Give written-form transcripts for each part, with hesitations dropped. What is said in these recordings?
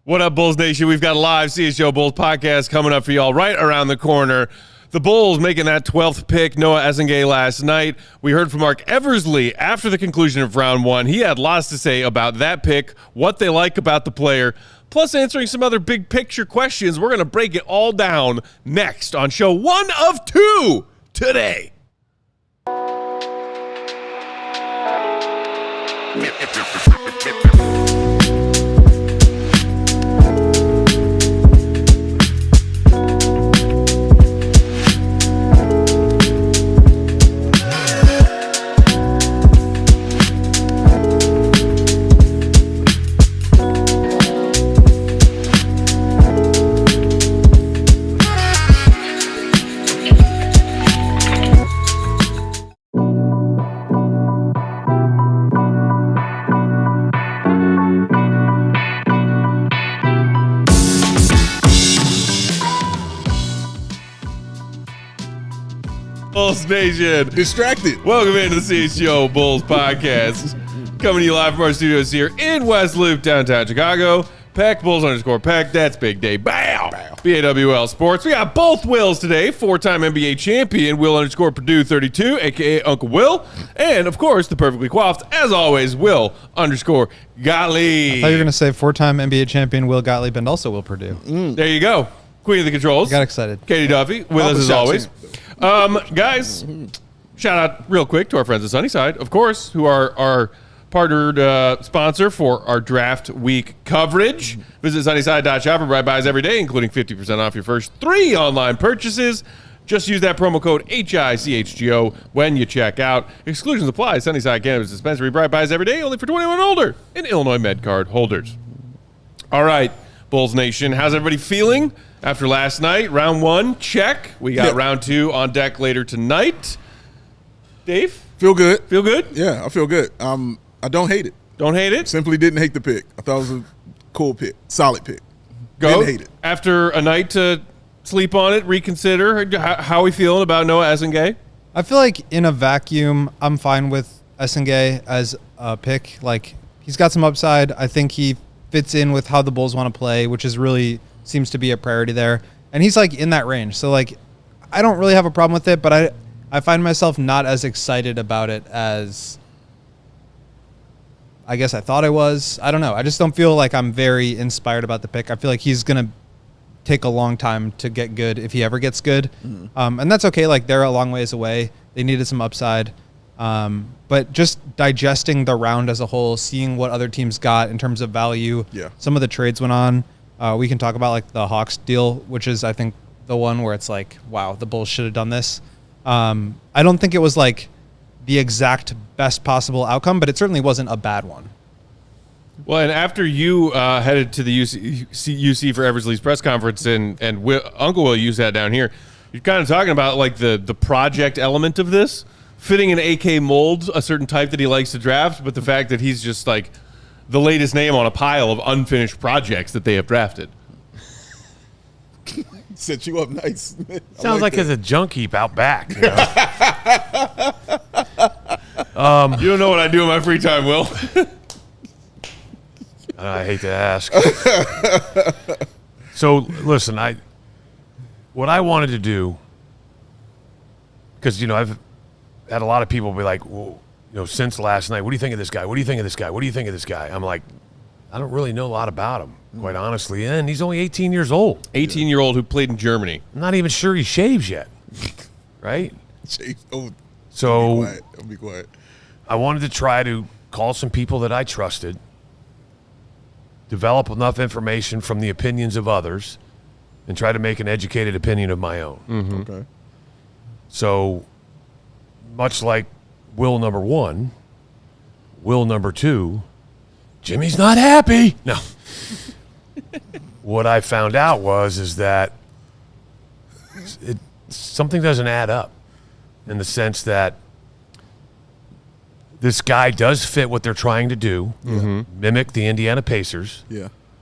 What up, Bulls Nation? We've got a live CHGO Bulls podcast coming up for y'all right around the corner. The Bulls making that 12th pick, Noa Essengue, last night. We heard from Marc Eversley after the conclusion of round one. He had lots to say about that pick, what they like about the player, plus answering some other big picture questions. We're going to break it all down next on show 1 of 2 today. Bulls Nation. Distracted. Welcome into the CHGO Bulls podcast. Coming to you live from our studios here in West Loop, downtown Chicago. Peck, Bulls _ Peck. That's Big Day. Bow. BAWL Sports. We got both Wills today. 4-time NBA champion, Will _ Perdue 32, a.k.a. Uncle Will. And, of course, the perfectly coiffed, as always, Will _ Gottlieb. I thought you were going to say 4-time NBA champion, Will Gottlieb, and also Will Perdue. There you go. Queen of the controls. I got excited. Katie Duffy with us as always. Guys, shout out real quick to our friends at Sunnyside, of course, who are our partnered sponsor for our draft week coverage. Visit sunnyside.shop and buy buys every day, including 50% off your first 3 online purchases. Just use that promo code HICHGO when you check out. Exclusions apply. Sunnyside Cannabis Dispensary, bright buys every day, only for 21 and older, and Illinois MedCard holders. All right, Bulls Nation, how's everybody feeling? After last night, round 1, check. We got round 2 on deck later tonight. Dave? Feel good. Feel good? Yeah, I feel good. I don't hate it. Don't hate it? Simply didn't hate the pick. I thought it was a cool pick. Solid pick. Go. Didn't hate it. After a night to sleep on it, reconsider, how are we feeling about Noa Essengue? I feel like in a vacuum, I'm fine with Essengue as a pick. Like, he's got some upside. I think he fits in with how the Bulls want to play, which is really seems to be a priority there. And he's like in that range. So like, I don't really have a problem with it, but I find myself not as excited about it as I guess I thought I was. I don't know. I just don't feel like I'm very inspired about the pick. I feel like he's going to take a long time to get good if he ever gets good. And that's okay. Like, they're a long ways away. They needed some upside. But just digesting the round as a whole, seeing what other teams got in terms of value. Yeah. Some of the trades went on. We can talk about like the Hawks deal, which is, I think, the one where it's like, wow, the Bulls should have done this. I don't think it was like the exact best possible outcome, but it certainly wasn't a bad one. Well, and after you headed to the UC for Eversley's press conference, and Uncle Will, you sat down here, you're kind of talking about like the project element of this, fitting an AK mold, a certain type that he likes to draft, but the fact that he's just like the latest name on a pile of unfinished projects that they have drafted. Set you up nice. Sounds like there's a junk heap out back. You know? You don't know what I do in my free time, Will. I hate to ask. So listen, what I wanted to do, because I've had a lot of people be like, well, since last night, what do you think of this guy? What do you think of this guy? What do you think of this guy? I'm like, I don't really know a lot about him, quite honestly. And he's only 18 years old. 18-year-old who played in Germany. I'm not even sure he shaves yet, right? So I'll be quiet. I wanted to try to call some people that I trusted, develop enough information from the opinions of others, and try to make an educated opinion of my own. Mm-hmm. Okay. So much like Will number 1, Will number 2, Jimmy's not happy. No. What I found out is that something doesn't add up, in the sense that this guy does fit what they're trying to do, mimic the Indiana Pacers,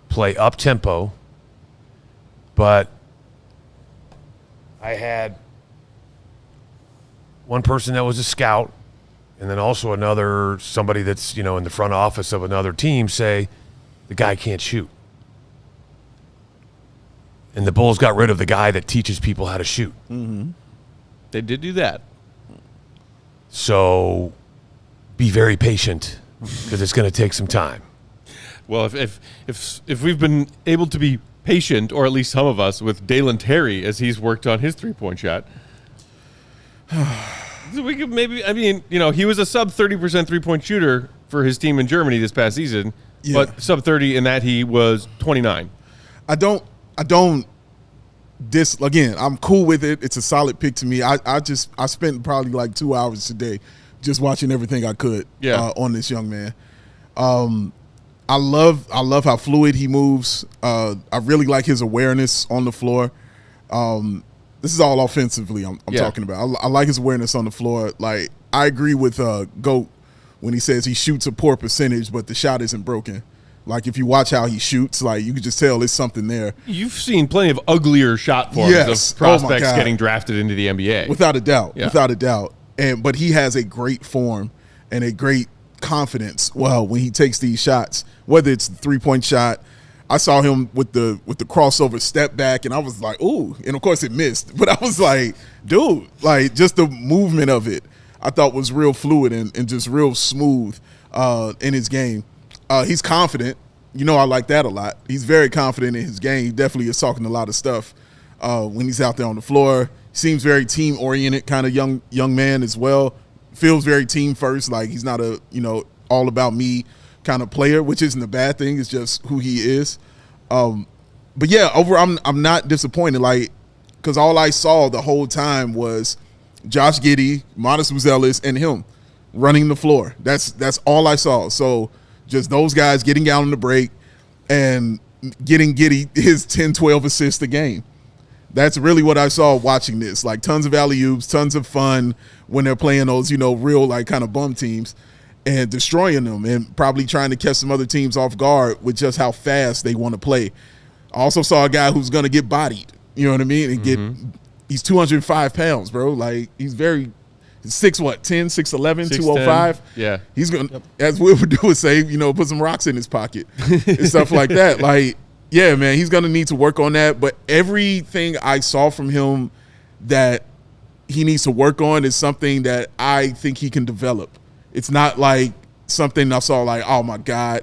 play up-tempo, but I had one person that was a scout, and then also somebody that's, in the front office of another team say, the guy can't shoot. And the Bulls got rid of the guy that teaches people how to shoot. They did do that. So be very patient because it's going to take some time. Well, if we've been able to be patient, or at least some of us, with Dalen Terry as he's worked on his 3-point shot, we could maybe. I mean, he was a sub 30% 3-point shooter for his team in Germany this past season, but sub 30 in that he was 29. I don't again, I'm cool with it. It's a solid pick to me. I spent probably like 2 hours today just watching everything I could on this young man. I love how fluid he moves. I really like his awareness on the floor. This is all offensively I'm talking about. I like his awareness on the floor. Like, I agree with Goat when he says he shoots a poor percentage, but the shot isn't broken. Like, if you watch how he shoots, like, you can just tell there's something there. You've seen plenty of uglier shot forms of prospects getting drafted into the NBA. Without a doubt. But he has a great form and a great confidence. Well, when he takes these shots, whether it's the 3-point shot, I saw him with the crossover step back, and I was like, ooh, and of course it missed. But I was like, dude, like, just the movement of it, I thought was real fluid and just real smooth in his game. He's confident. I like that a lot. He's very confident in his game. He definitely is talking a lot of stuff when he's out there on the floor. Seems very team-oriented kind of young man as well. Feels very team first. Like, he's not a, all about me kind of player, which isn't a bad thing. It's just who he is. But yeah, overall, I'm not disappointed. Like, because all I saw the whole time was Josh Giddey, Modest Buzelis, and him running the floor. That's all I saw. So just those guys getting out on the break and getting Giddey his 10, 12 assists a game. That's really what I saw watching this. Like, tons of alley-oops, tons of fun when they're playing those, real, like, kind of bum teams and destroying them and probably trying to catch some other teams off guard with just how fast they want to play. I also saw a guy who's going to get bodied, you know what I mean, and he's 205 pounds, bro. Like, he's 6'10", 6'11", 205. Yeah. He's going to, as Will Perdue would say, put some rocks in his pocket and stuff like that. Like, yeah, man, he's going to need to work on that. But everything I saw from him that he needs to work on is something that I think he can develop. It's not like something I saw like, oh, my God,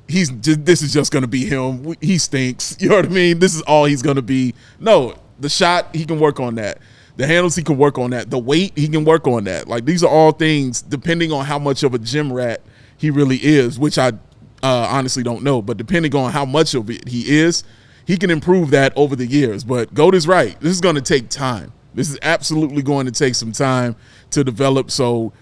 this is just going to be him. He stinks. You know what I mean? This is all he's going to be. No, the shot, he can work on that. The handles, he can work on that. The weight, he can work on that. Like, these are all things, depending on how much of a gym rat he really is, which I honestly don't know. But depending on how much of it he is, he can improve that over the years. But Goat is right. This is going to take time. This is absolutely going to take some time to develop. So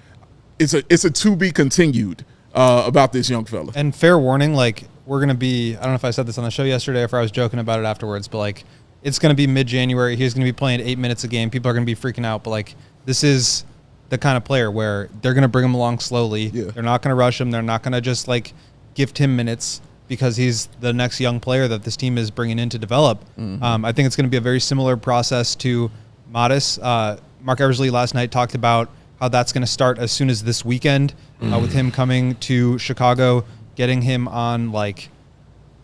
it's a to be continued about this young fella. And fair warning, like, we're going to be, I don't know if I said this on the show yesterday or if I was joking about it afterwards, but, like, it's going to be mid-January. He's going to be playing 8 minutes a game. People are going to be freaking out. But, like, this is the kind of player where they're going to bring him along slowly. Yeah. They're not going to rush him. They're not going to just, like, gift him minutes because he's the next young player that this team is bringing in to develop. I think it's going to be a very similar process to Modest. Marc Eversley last night talked about how that's going to start as soon as this weekend with him coming to Chicago, getting him on, like,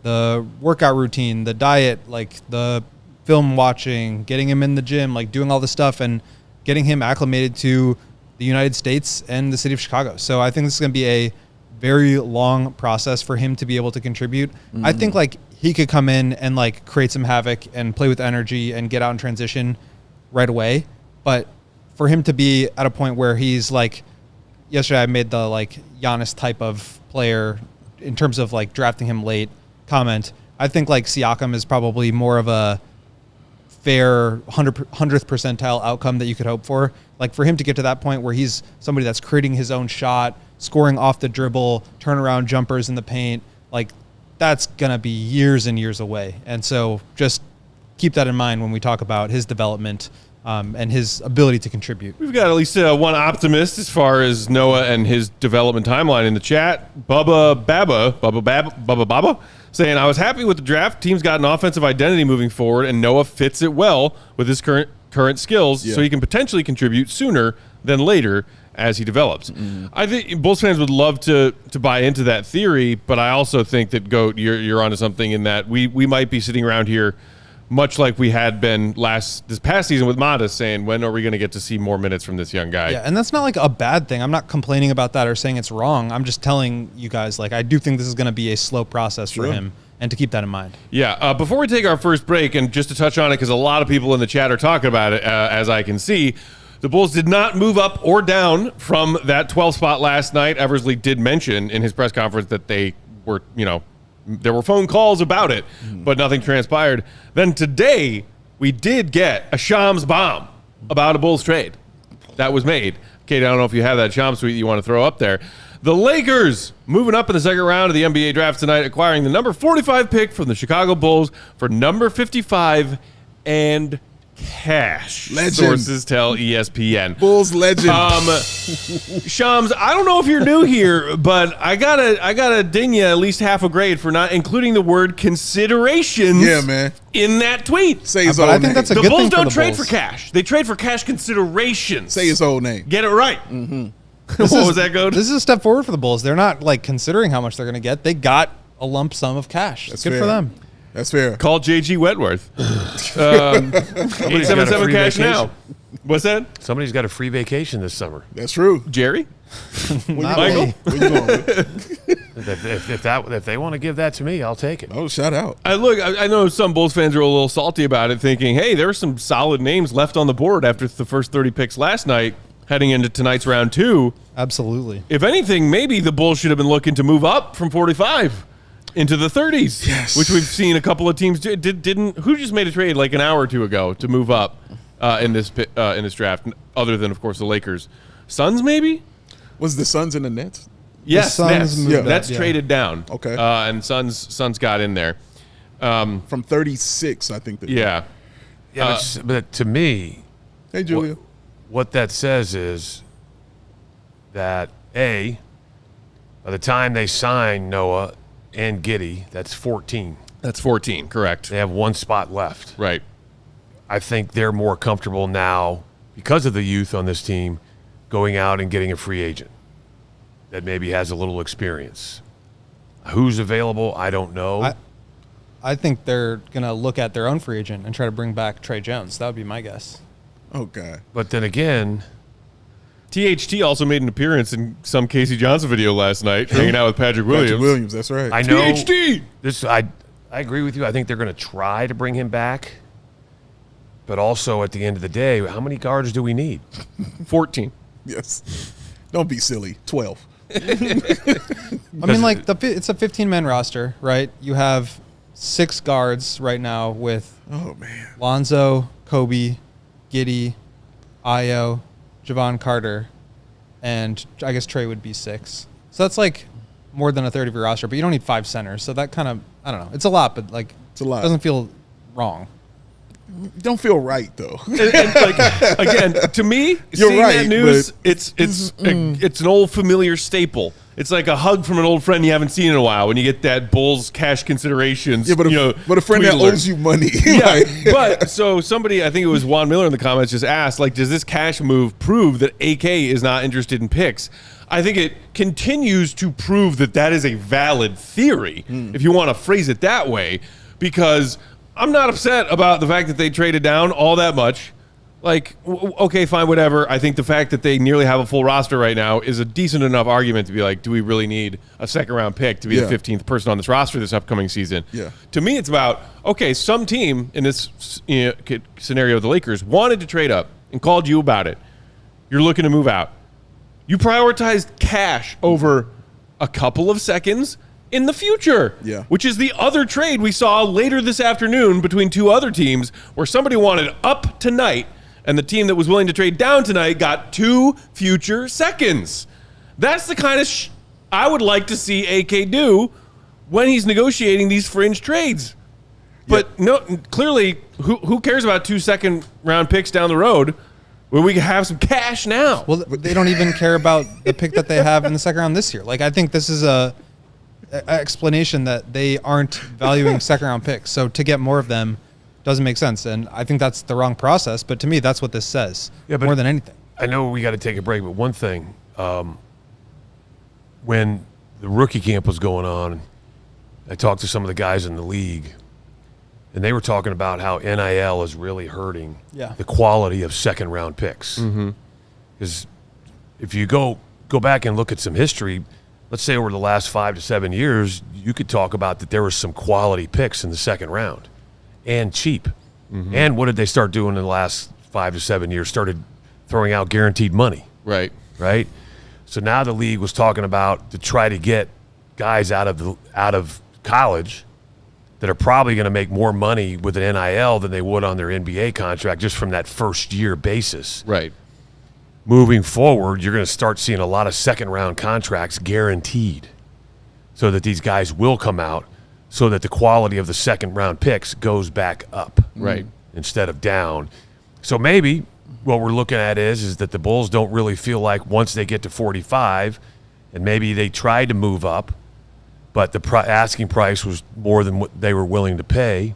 the workout routine, the diet, like, the film watching, getting him in the gym, like, doing all this stuff and getting him acclimated to the United States and the city of Chicago. So I think this is going to be a very long process for him to be able to contribute. I think, like, he could come in and, like, create some havoc and play with energy and get out in transition right away. But for him to be at a point where he's, like, yesterday I made the, like, Giannis type of player in terms of, like, drafting him late comment. I think, like, Siakam is probably more of a fair 100th percentile outcome that you could hope for. Like, for him to get to that point where he's somebody that's creating his own shot, scoring off the dribble, turnaround jumpers in the paint, like, that's going to be years and years away. And so just keep that in mind when we talk about his development and his ability to contribute. We've got at least one optimist as far as Noah and his development timeline in the chat. Bubba Baba, saying, I was happy with the draft. Team's got an offensive identity moving forward, and Noah fits it well with his current skills, so he can potentially contribute sooner than later as he develops. I think Bulls fans would love to buy into that theory, but I also think that, Goat, you're onto something in that we might be sitting around here much like we had been this past season with Modest, saying, when are we going to get to see more minutes from this young guy? Yeah, and that's not like a bad thing. I'm not complaining about that or saying it's wrong. I'm just telling you guys, like, I do think this is going to be a slow process for him, and to keep that in mind. Yeah, before we take our first break, and just to touch on it, because a lot of people in the chat are talking about it, as I can see, the Bulls did not move up or down from that 12 spot last night. Eversley did mention in his press conference that they were, there were phone calls about it, but nothing transpired. Then today, we did get a Shams bomb about a Bulls trade that was made. Kate, I don't know if you have that Shams tweet you want to throw up there. The Lakers moving up in the second round of the NBA draft tonight, acquiring the number 45 pick from the Chicago Bulls for number 55 and cash. Legend. Sources tell ESPN. Bulls legend. Shams, I don't know if you're new here, but I gotta ding you at least half a grade for not including the word considerations. Yeah, man. In that tweet. Say his But old I think name. that's a The good Bulls thing for don't the trade Bulls. for cash. They trade for cash considerations. Say his old name. Get it right. Mm-hmm. What was that, Goat? This is a step forward for the Bulls. They're not like considering how much they're going to get. They got a lump sum of cash. That's good fair. for them. That's fair. Call JG Wentworth. Somebody's got a 877 free cash vacation. now. What's that? Somebody's got a free vacation this summer. That's true. Jerry? Not Michael? me. Where you going with? If they want to give that to me, I'll take it. Oh, shout out. I know some Bulls fans are a little salty about it, thinking, hey, there are some solid names left on the board after the first 30 picks last night, heading into tonight's round 2. Absolutely. If anything, maybe the Bulls should have been looking to move up from 45 into the 30s, Yes. which we've seen a couple of teams do. Didn't who just made a trade like an hour or two ago to move up in this draft, other than, of course, the Lakers? Suns, maybe? Was the Suns in the Nets? Yes, Suns Nets. moved up, Nets yeah. traded down. Okay. And Suns got in there. From 36, I think. Yeah. Yeah, but to me, Hey, Julia. what that says is that by the time they sign Noah and Giddey, that's 14. That's 14, correct. They have one spot left. Right. I think they're more comfortable now because of the youth on this team going out and getting a free agent that maybe has a little experience. Who's available, I don't know. I think they're going to look at their own free agent and try to bring back Trey Jones. That would be my guess. Oh, God. But then again, THT also made an appearance in some Casey Johnson video last night, hanging out with Patrick Williams. Patrick Williams, that's right. I know THT! this. I agree with you. I think they're going to try to bring him back. But also, at the end of the day, how many guards do we need? 14. Yes. Don't be silly. 12. I mean, like, it's a 15-man roster, right? You have 6 guards right now with Oh, man. Lonzo, Kobe, Giddey, Ayo, Javon Carter, and I guess Trey would be 6. So that's like more than a third of your roster, but you don't need 5 centers. So that kind of, I don't know. It's a lot, but like, It's a lot. It doesn't feel wrong. Don't feel right, though. And, like, again, to me, You're seeing right, that news, but- it's an old familiar staple. It's like a hug from an old friend you haven't seen in a while when you get that Bulls cash considerations. Yeah, but a friend that tweet alert. owes you money. Yeah, Like, but so somebody, I think it was Juan Miller in the comments, just asked, like, does this cash move prove that AK is not interested in picks? I think it continues to prove that that is a valid theory, if you want to phrase it that way, because I'm not upset about the fact that they traded down all that much. Like, okay, fine, whatever. I think the fact that they nearly have a full roster right now is a decent enough argument to be like, do we really need a second-round pick to be Yeah. the 15th person on this roster this upcoming season? Yeah. To me, it's about, okay, some team in this scenario, the Lakers, wanted to trade up and called you about it. You're looking to move out. You prioritized cash over a couple of seconds in the future, Yeah. which is the other trade we saw later this afternoon between 2 other teams where somebody wanted up tonight and the team that was willing to trade down tonight got 2 future seconds. That's the kind of I would like to see AK do when he's negotiating these fringe trades. But no, clearly, who cares about 2 second-round picks down the road when we can have some cash now? Well, they don't even care about the pick that they have in the second round this year. Like, I think this is a explanation that they aren't valuing second-round picks. So to get more of them doesn't make sense. And I think that's the wrong process. But to me, that's what this says more than anything. I know we got to take a break, but one thing, when the rookie camp was going on, I talked to some of the guys in the league, and they were talking about how NIL is really hurting Yeah. the quality of second-round picks. Because if you go back and look at some history, let's say over the last 5 to 7 years, you could talk about that there was some quality picks in the second round and cheap. And what did they start doing in the last 5 to 7 years? Started throwing out guaranteed money. Right. So now the league was talking about to try to get guys out of college that are probably going to make more money with an NIL than they would on their NBA contract just from that first year basis. Right. Moving forward, you're going to start seeing a lot of second-round contracts guaranteed so that these guys will come out so that the quality of the second-round picks goes back up Right. instead of down. So maybe what we're looking at is that the Bulls don't really feel like once they get to 45, and maybe they tried to move up, but the asking price was more than what they were willing to pay.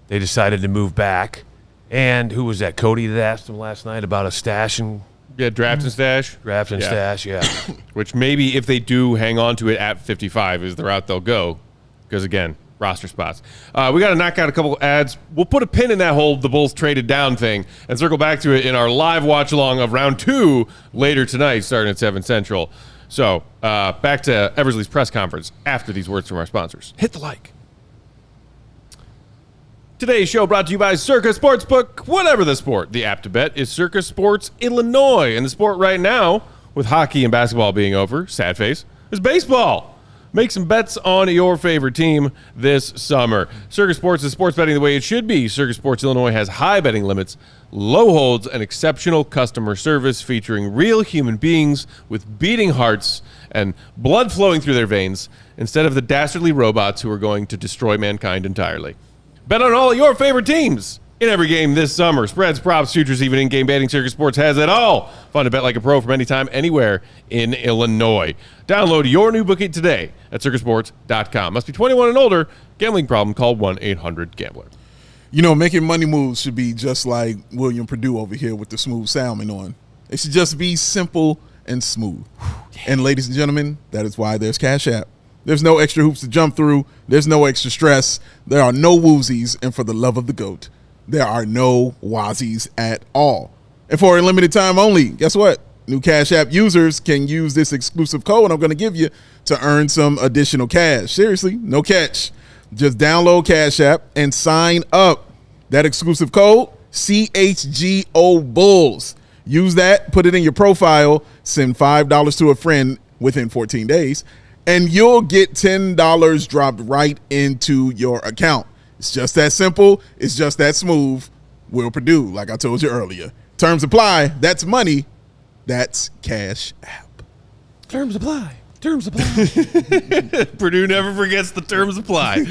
They decided to move back. And who was that? Cody that asked him last night about a stash and Draft and stash. draft and Yeah. stash. Yeah. Which maybe if they do hang on to it at 55 is the route they'll go. Because, again, roster spots. We got to knock out a couple ads. We'll put a pin in that whole the Bulls traded down thing and circle back to it in our live watch-along of round 2 later tonight, starting at 7 Central. So, back to Eversley's press conference after these words from our sponsors. Hit the like. Today's show brought to you by Circa Sportsbook. Whatever the sport, the app to bet is Circa Sports Illinois. And the sport right now, with hockey and basketball being over, sad face, is baseball. Make some bets on your favorite team this summer. Circa Sports is sports betting the way it should be. Circa Sports Illinois has high betting limits, low holds, and exceptional customer service featuring real human beings with beating hearts and blood flowing through their veins instead of the dastardly robots who are going to destroy mankind entirely. Bet on all your favorite teams in every game this summer. Spreads, props, futures, even in-game betting. Circa Sports has it all. Fun to bet like a pro from anytime, anywhere in Illinois. Download your new bookie today at circasports.com. Must be 21 and older. Gambling problem, call 1-800-GAMBLER. You know, making money moves should be just like William Perdue over here with the smooth salmon on. It should just be simple and smooth. And ladies and gentlemen, that is why there's Cash App. There's no extra hoops to jump through. There's no extra stress. There are no woozies. And for the love of the GOAT, there are no wazies at all. And for a limited time only, guess what? New Cash App users can use this exclusive code I'm going to give you to earn some additional cash. Seriously, no catch. Just download Cash App and sign up. That exclusive code, CHGO Bulls. Use that, put it in your profile, send $5 to a friend within 14 days, and you'll get $10 dropped right into your account. It's just that simple. It's just that smooth. Will Perdue, like I told you earlier. Terms apply. That's money. That's Cash App. Terms apply. Purdue never forgets the terms apply.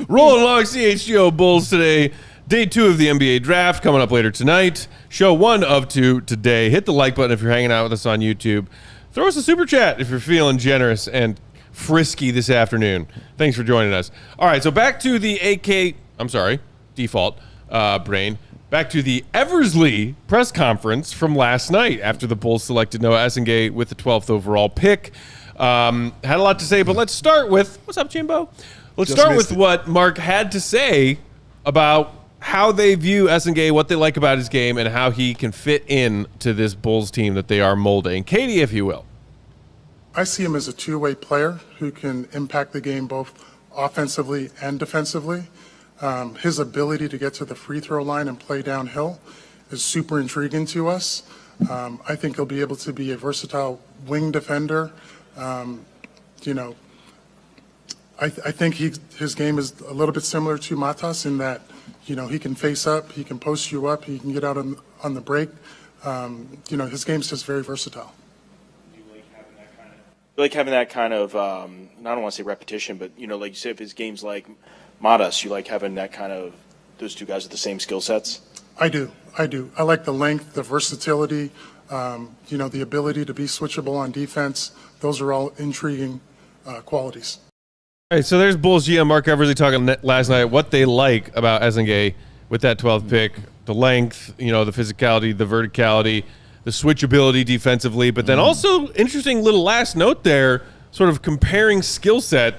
Rolling along CHGO Bulls today. Day 2 of the NBA draft coming up later tonight. Show 1 of 2 today. Hit the like button if you're hanging out with us on YouTube. Throw us a super chat if you're feeling generous and frisky this afternoon. Thanks for joining us. All right, so back to the default brain. Back to the Eversley press conference from last night after the Bulls selected Noa Essengue with the 12th overall pick. Had a lot to say, but let's start with, what's up, Jimbo? Let's start with what Marc had to say about how they view Essengue, what they like about his game, and how he can fit in to this Bulls team that they are molding. Katie, if you will. I see him as a two-way player who can impact the game both offensively and defensively. His ability to get to the free throw line and play downhill is super intriguing to us. I think he'll be able to be a versatile wing defender. I think his game is a little bit similar to Matas in that, he can face up, he can post you up, he can get out on the break. His game's just very versatile. You like having that kind of, I don't want to say repetition, but, like you say, if his game's like Matas, you like having that kind of, those two guys with the same skill sets? I do. I like the length, the versatility, the ability to be switchable on defense. Those are all intriguing qualities. All right, so there's Bulls GM Marc Eversley talking last night what they like about Essengue with that 12th pick, the length, the physicality, the verticality, the switchability defensively, but then also interesting little last note there, sort of comparing skill set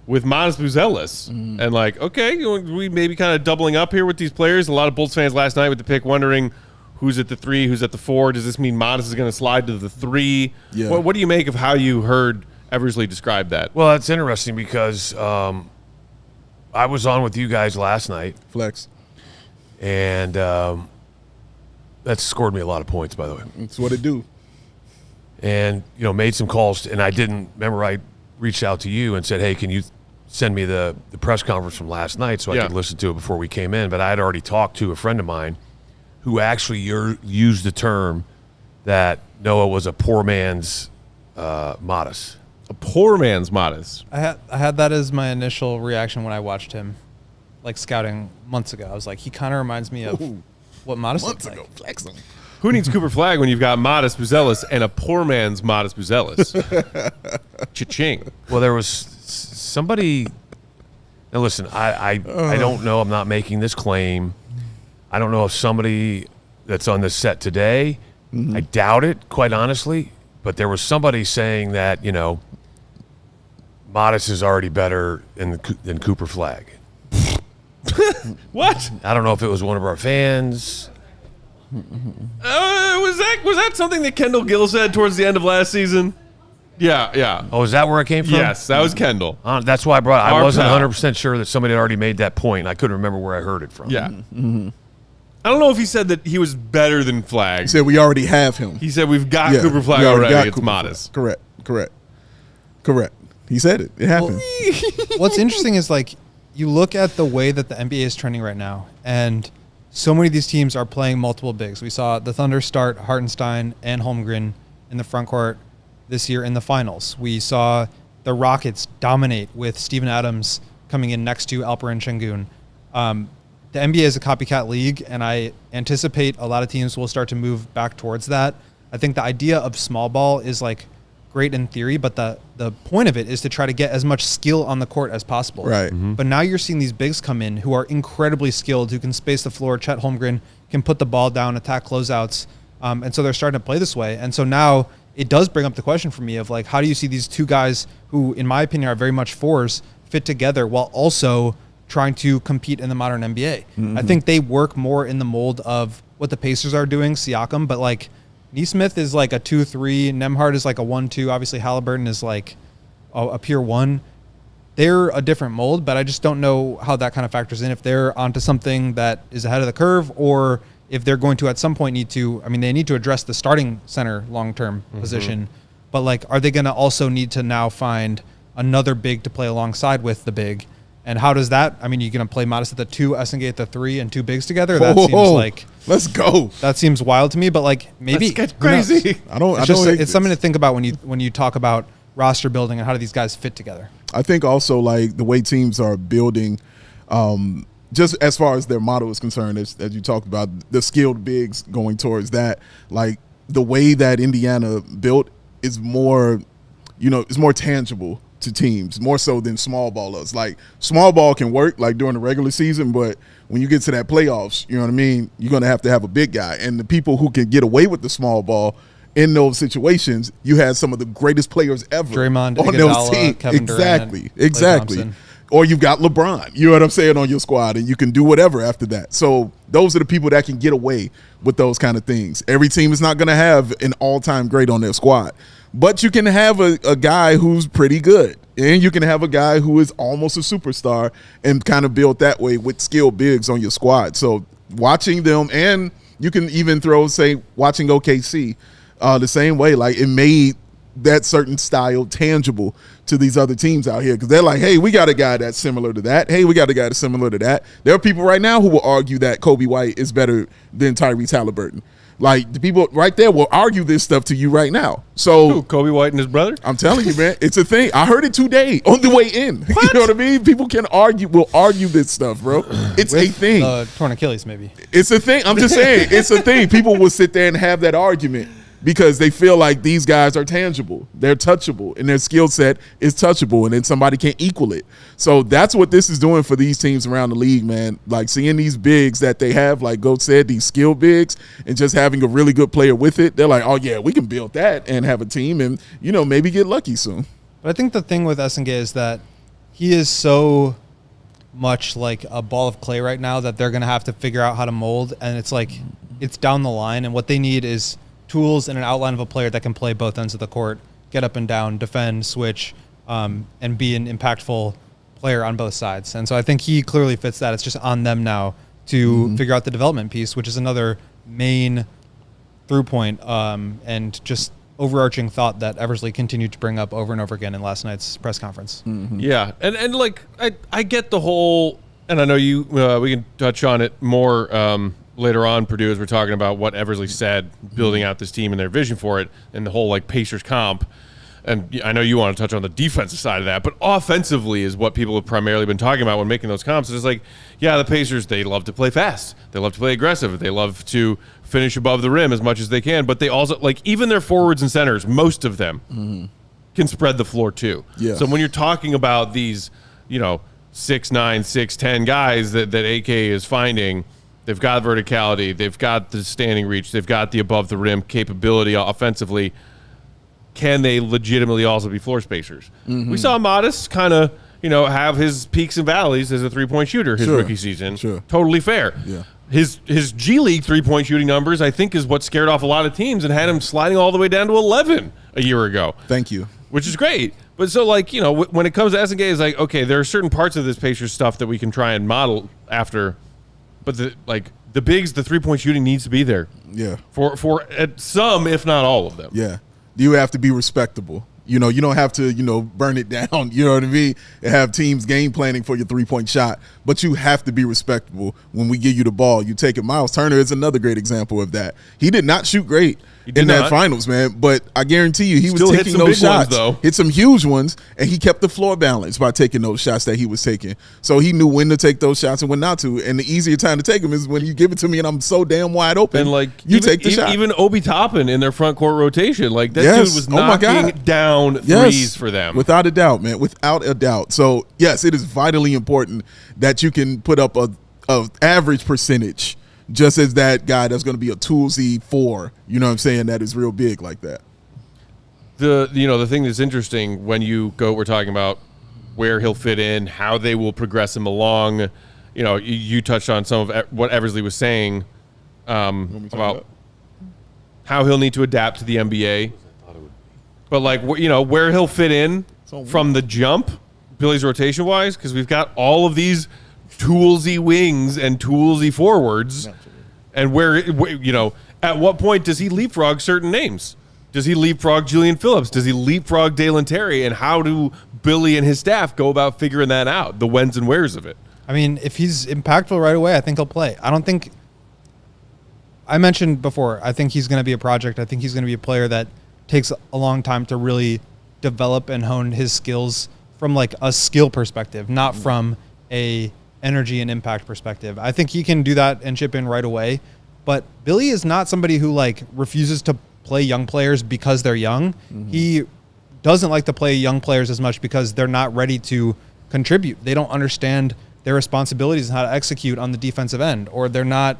with Modest Buzelis. And like, okay, we maybe kind of doubling up here with these players. A lot of Bulls fans last night with the pick wondering who's at the 3, who's at the 4. Does this mean Modest is going to slide to the 3? Yeah. What do you make of how you heard Eversley describe that? Well, that's interesting because I was on with you guys last night. Flex. And that scored me a lot of points, by the way. That's what it do. And, made some calls. And I reached out to you and said, hey, can you send me the press conference from last night so I could listen to it before we came in? But I had already talked to a friend of mine who actually used the term that Noah was a poor man's Modest. A poor man's Modest. I had that as my initial reaction when I watched him, like scouting months ago. I was like, he kind of reminds me of what Modest Months looked ago, like. flex him. Who needs Cooper Flag when you've got Modest Buzelis and a poor man's Modest Buzelis? Cha-ching. Well, there was somebody. Now, listen, I don't know. I'm not making this claim. I don't know if somebody that's on this set today. I doubt it, quite honestly. But there was somebody saying that Modest is already better than Cooper Flag. What? I don't know if it was one of our fans. Was that something that Kendall Gill said towards the end of last season? Yeah. Oh, is that where it came from? Yes, that was Kendall. That's why I Our wasn't pal. 100% sure that somebody had already made that point. I couldn't remember where I heard it from. Yeah. I don't know if he said that he was better than Flag. He said we already have him. He said we've got Yeah, Cooper Flag we already. got It's Cooper Modest. Flag. Correct. He said it. It happened. What's interesting is like you look at the way that the NBA is trending right now, and so many of these teams are playing multiple bigs. We saw the Thunder start Hartenstein and Holmgren in the front court this year in the finals. We saw the Rockets dominate with Steven Adams coming in next to Alperen Şengün. The NBA is a copycat league, and I anticipate a lot of teams will start to move back towards that. I think the idea of small ball is like great in theory, but the point of it is to try to get as much skill on the court as possible. Right. But now you're seeing these bigs come in who are incredibly skilled, who can space the floor. Chet Holmgren can put the ball down, attack closeouts. And so they're starting to play this way. And so now it does bring up the question for me of like, how do you see these two guys who, in my opinion, are very much fours fit together while also trying to compete in the modern NBA? I think they work more in the mold of what the Pacers are doing, Siakam, but like Nesmith is like a 2-3, Nembhard is like a 1-2. Obviously, Halliburton is like a pure 1. They're a different mold, but I just don't know how that kind of factors in, if they're onto something that is ahead of the curve or if they're going to at some point they need to address the starting center long-term position, but like, are they going to also need to now find another big to play alongside with the big? And how does that, you're going to play Modest at the 2, Essengue at the 3, and 2 bigs together? That seems like, let's go. that seems wild to me, but like maybe Let's get who knows? crazy. It's something to think about when you talk about roster building and how do these guys fit together. I think also like the way teams are building, just as far as their model is concerned, as you talked about, the skilled bigs going towards that, like the way that Indiana built is more, it's more tangible to teams, more so than small ball is. Like small ball can work like during the regular season, but when you get to that playoffs, you know what I mean, you're going to have a big guy. And the people who can get away with the small ball in those situations, you had some of the greatest players ever Draymond, on Iguodala, those teams. Kevin Durant, Klay Exactly. Thompson. Or you've got LeBron, you know what I'm saying, on your squad, and you can do whatever after that. So those are the people that can get away with those kind of things. Every team is not going to have an all-time great on their squad, but you can have a guy who's pretty good, and you can have a guy who is almost a superstar and kind of build that way with skilled bigs on your squad. So watching them, and you can even throw, say, watching OKC the same way, like it made that certain style tangible to these other teams out here, because they're like, hey, we got a guy that's similar to that. Hey, we got a guy that's similar to that. There are people right now who will argue that Kobe White is better than Tyrese Halliburton. Like the people right there will argue this stuff to you right now. So Who, Kobe White and his brother? I'm telling you, man, it's a thing. I heard it today on the way in. You know what I mean? People will argue this stuff, bro. It's a thing. Torn Achilles, maybe. It's a thing. I'm just saying, it's a thing. People will sit there and have that argument because they feel like these guys are tangible. They're touchable, and their skill set is touchable, and then somebody can't equal it. So that's what this is doing for these teams around the league, man. Like seeing these bigs that they have, like Goat said, these skill bigs, and just having a really good player with it, they're like, oh, yeah, we can build that and have a team and, maybe get lucky soon. But I think the thing with Essengue is that he is so much like a ball of clay right now that they're going to have to figure out how to mold. And it's like, it's down the line. And what they need is tools and an outline of a player that can play both ends of the court, get up and down, defend, switch, and be an impactful player on both sides. And so I think he clearly fits that. It's just on them now to figure out the development piece, which is another main through point, and just overarching thought that Eversley continued to bring up over and over again in last night's press conference. Yeah, and like I get the whole, and I know you we can touch on it more later on, Perdue, as we're talking about what Eversley said, building out this team and their vision for it, and the whole like Pacers comp. And I know you want to touch on the defensive side of that, but offensively is what people have primarily been talking about when making those comps. It's like, yeah, the Pacers, they love to play fast. They love to play aggressive. They love to finish above the rim as much as they can. But they also, like, even their forwards and centers, most of them can spread the floor too. Yeah. So when you're talking about these, 6'9", 6'10" guys that AK is finding, they've got verticality, they've got the standing reach, they've got the above the rim capability offensively. Can they legitimately also be floor spacers? We saw Modest kind of, have his peaks and valleys as a three-point shooter his rookie season. Totally fair. Yeah. His G League three-point shooting numbers, I think, is what scared off a lot of teams and had him sliding all the way down to 11 a year ago. Thank you. Which is great. But so, like, when it comes to Essengue, it's like, okay, there are certain parts of this Pacers stuff that we can try and model after, but the bigs, the three-point shooting needs to be there. Yeah. For some, if not all of them. Yeah. You have to be respectable. You don't have to, burn it down, you know what I mean, and have teams game planning for your three-point shot. But you have to be respectable when we give you the ball. You take it. Miles Turner is another great example of that. He did not shoot great in that finals, man. But I guarantee you he was taking those shots. Hit some huge ones, and he kept the floor balanced by taking those shots that he was taking. So he knew when to take those shots and when not to. And the easier time to take them is when you give it to me and I'm so damn wide open. And, like, take the shot. Even Obi Toppin in their front court rotation, like, that dude was knocking down threes for them. Without a doubt, man. Without a doubt. So, yes, it is vitally important that you can put up a average percentage just as that guy that's going to be a toolsy 4, you know what I'm saying, that is real big like that. The thing that's interesting when we're talking about where he'll fit in, how they will progress him along. You touched on some of what Eversley was saying about how he'll need to adapt to the NBA. But, like, where he'll fit in from the jump, Billy's rotation-wise, because we've got all of these toolsy wings and toolsy forwards, and where at what point does he leapfrog certain names? Does he leapfrog Julian Phillips? Does he leapfrog Dalen Terry? And how do Billy and his staff go about figuring that out, the whens and wheres of it? I mean, if he's impactful right away, I think he'll play. I mentioned before, I think he's going to be a project. I think he's going to be a player that takes a long time to really develop and hone his skills from, like, a skill perspective, not from a energy and impact perspective. I think he can do that and chip in right away. But Billy is not somebody who, like, refuses to play young players because they're young. He doesn't like to play young players as much because they're not ready to contribute. They don't understand their responsibilities and how to execute on the defensive end, or they're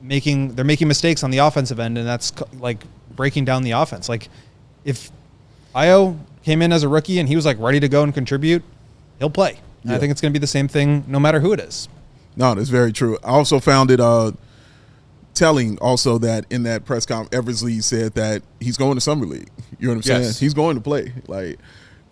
making mistakes on the offensive end, and that's like breaking down the offense. Like, if Io came in as a rookie and he was, like, ready to go and contribute, he'll play. And I think it's going to be the same thing no matter who it is. No, that's very true. I also found it telling also that in that press conference, Eversley said that he's going to Summer League. You know what I'm saying? He's going to play. Like,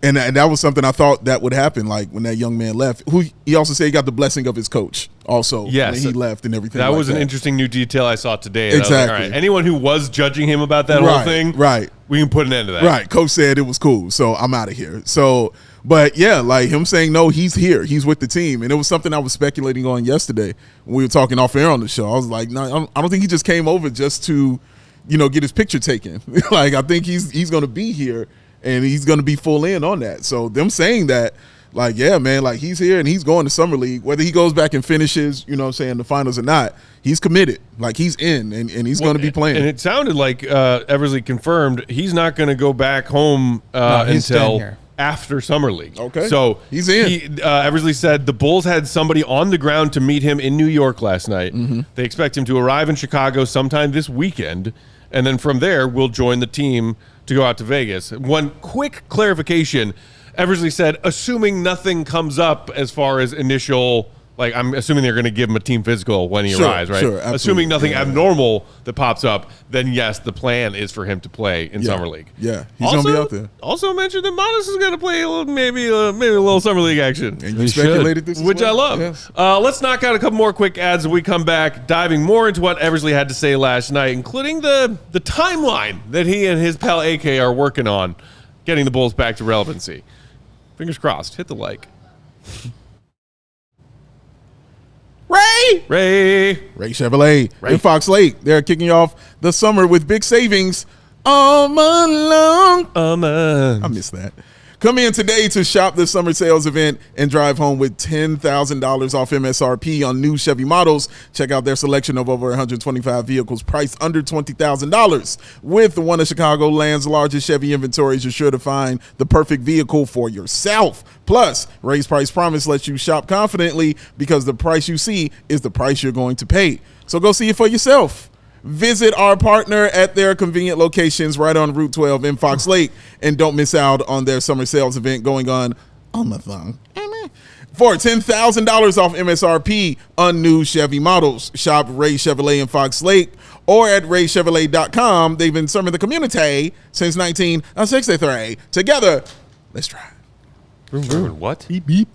and that was something I thought that would happen, like, when that young man left. He also said he got the blessing of his coach also when he left and everything. That like was an interesting new detail I saw today. Exactly. Like, all right, anyone who was judging him about that whole thing, we can put an end to that. Right. Coach said it was cool, so I'm out of here. So, but yeah, like him saying, no, he's here. He's with the team. And it was something I was speculating on yesterday when we were talking off air on the show. I was like, no, I don't think he just came over just to, get his picture taken. Like, I think he's going to be here and he's going to be full in on that. So them saying that, like, yeah, man, like, he's here and he's going to Summer League. Whether he goes back and finishes, the finals or not, he's committed. Like, he's in and he's going to be playing. And it sounded like Eversley confirmed he's not going to go back home until after Summer League. Okay. So he's in. Eversley said the Bulls had somebody on the ground to meet him in New York last night. They expect him to arrive in Chicago sometime this weekend. And then from there, we'll join the team to go out to Vegas. One quick clarification. Eversley said, assuming nothing comes up as far as initial, like I'm assuming they're going to give him a team physical when he arrives, right? Sure, absolutely. Assuming nothing abnormal that pops up, then yes, the plan is for him to play in Summer League. Yeah, he's going to be out there. Also mentioned that Modest is going to play maybe a little Summer League action. And you speculated this as Which well? I love. Yes. Let's knock out a couple more quick ads and we come back, diving more into what Eversley had to say last night, including the timeline that he and his pal AK are working on, getting the Bulls back to relevancy. Fingers crossed. Hit the like. Ray Chevrolet in Fox Lake. They're kicking off the summer with big savings all month long. I miss that. Come in today to shop the summer sales event and drive home with $10,000 off MSRP on new Chevy models. Check out their selection of over 125 vehicles priced under $20,000. With one of Chicagoland's largest Chevy inventories, you're sure to find the perfect vehicle for yourself. Plus, Ray's Price Promise lets you shop confidently because the price you see is the price you're going to pay. So go see it for yourself. Visit our partner at their convenient locations right on Route 12 in Fox Lake, and don't miss out on their summer sales event going on month long. For $10,000 off MSRP on new Chevy models. Shop Ray Chevrolet in Fox Lake or at raychevrolet.com. They've been serving the community since 1963. Together, let's drive. What? Beep, beep.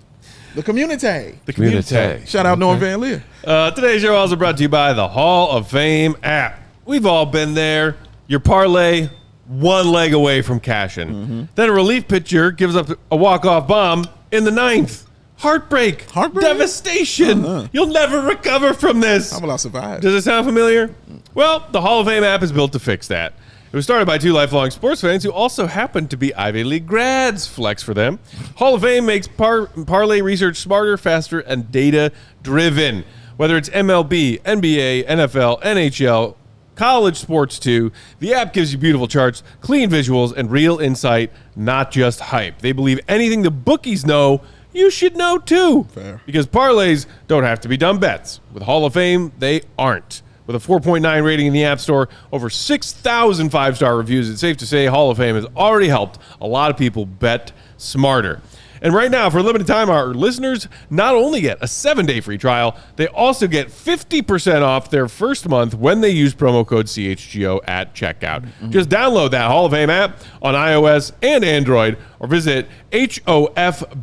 The community. The community. Shout out Noah Van Leer. Today's show also brought to you by the Hall of Fame app. We've all been there. Your parlay, one leg away from cashing. Then a relief pitcher gives up a walk-off bomb in the ninth. Heartbreak. Devastation. You'll never recover from this. How will I survive? Does it sound familiar? Well, the Hall of Fame app is built to fix that. It was started by two lifelong sports fans who also happen to be Ivy League grads. Flex for them. Hall of Fame makes parlay research smarter, faster, and data-driven. Whether it's MLB, NBA, NFL, NHL, college sports too, the app gives you beautiful charts, clean visuals, and real insight, not just hype. They believe anything the bookies know, you should know too. Fair. Because parlays don't have to be dumb bets. With Hall of Fame, they aren't. With a 4.9 rating in the App Store, over 6,000 five-star reviews, it's safe to say Hall of Fame has already helped a lot of people bet smarter. And right now, for a limited time, our listeners not only get a 7-day free trial, they also get 50% off their first month when they use promo code CHGO at checkout. Just download that Hall of Fame app on iOS and Android or visit hofbets.com,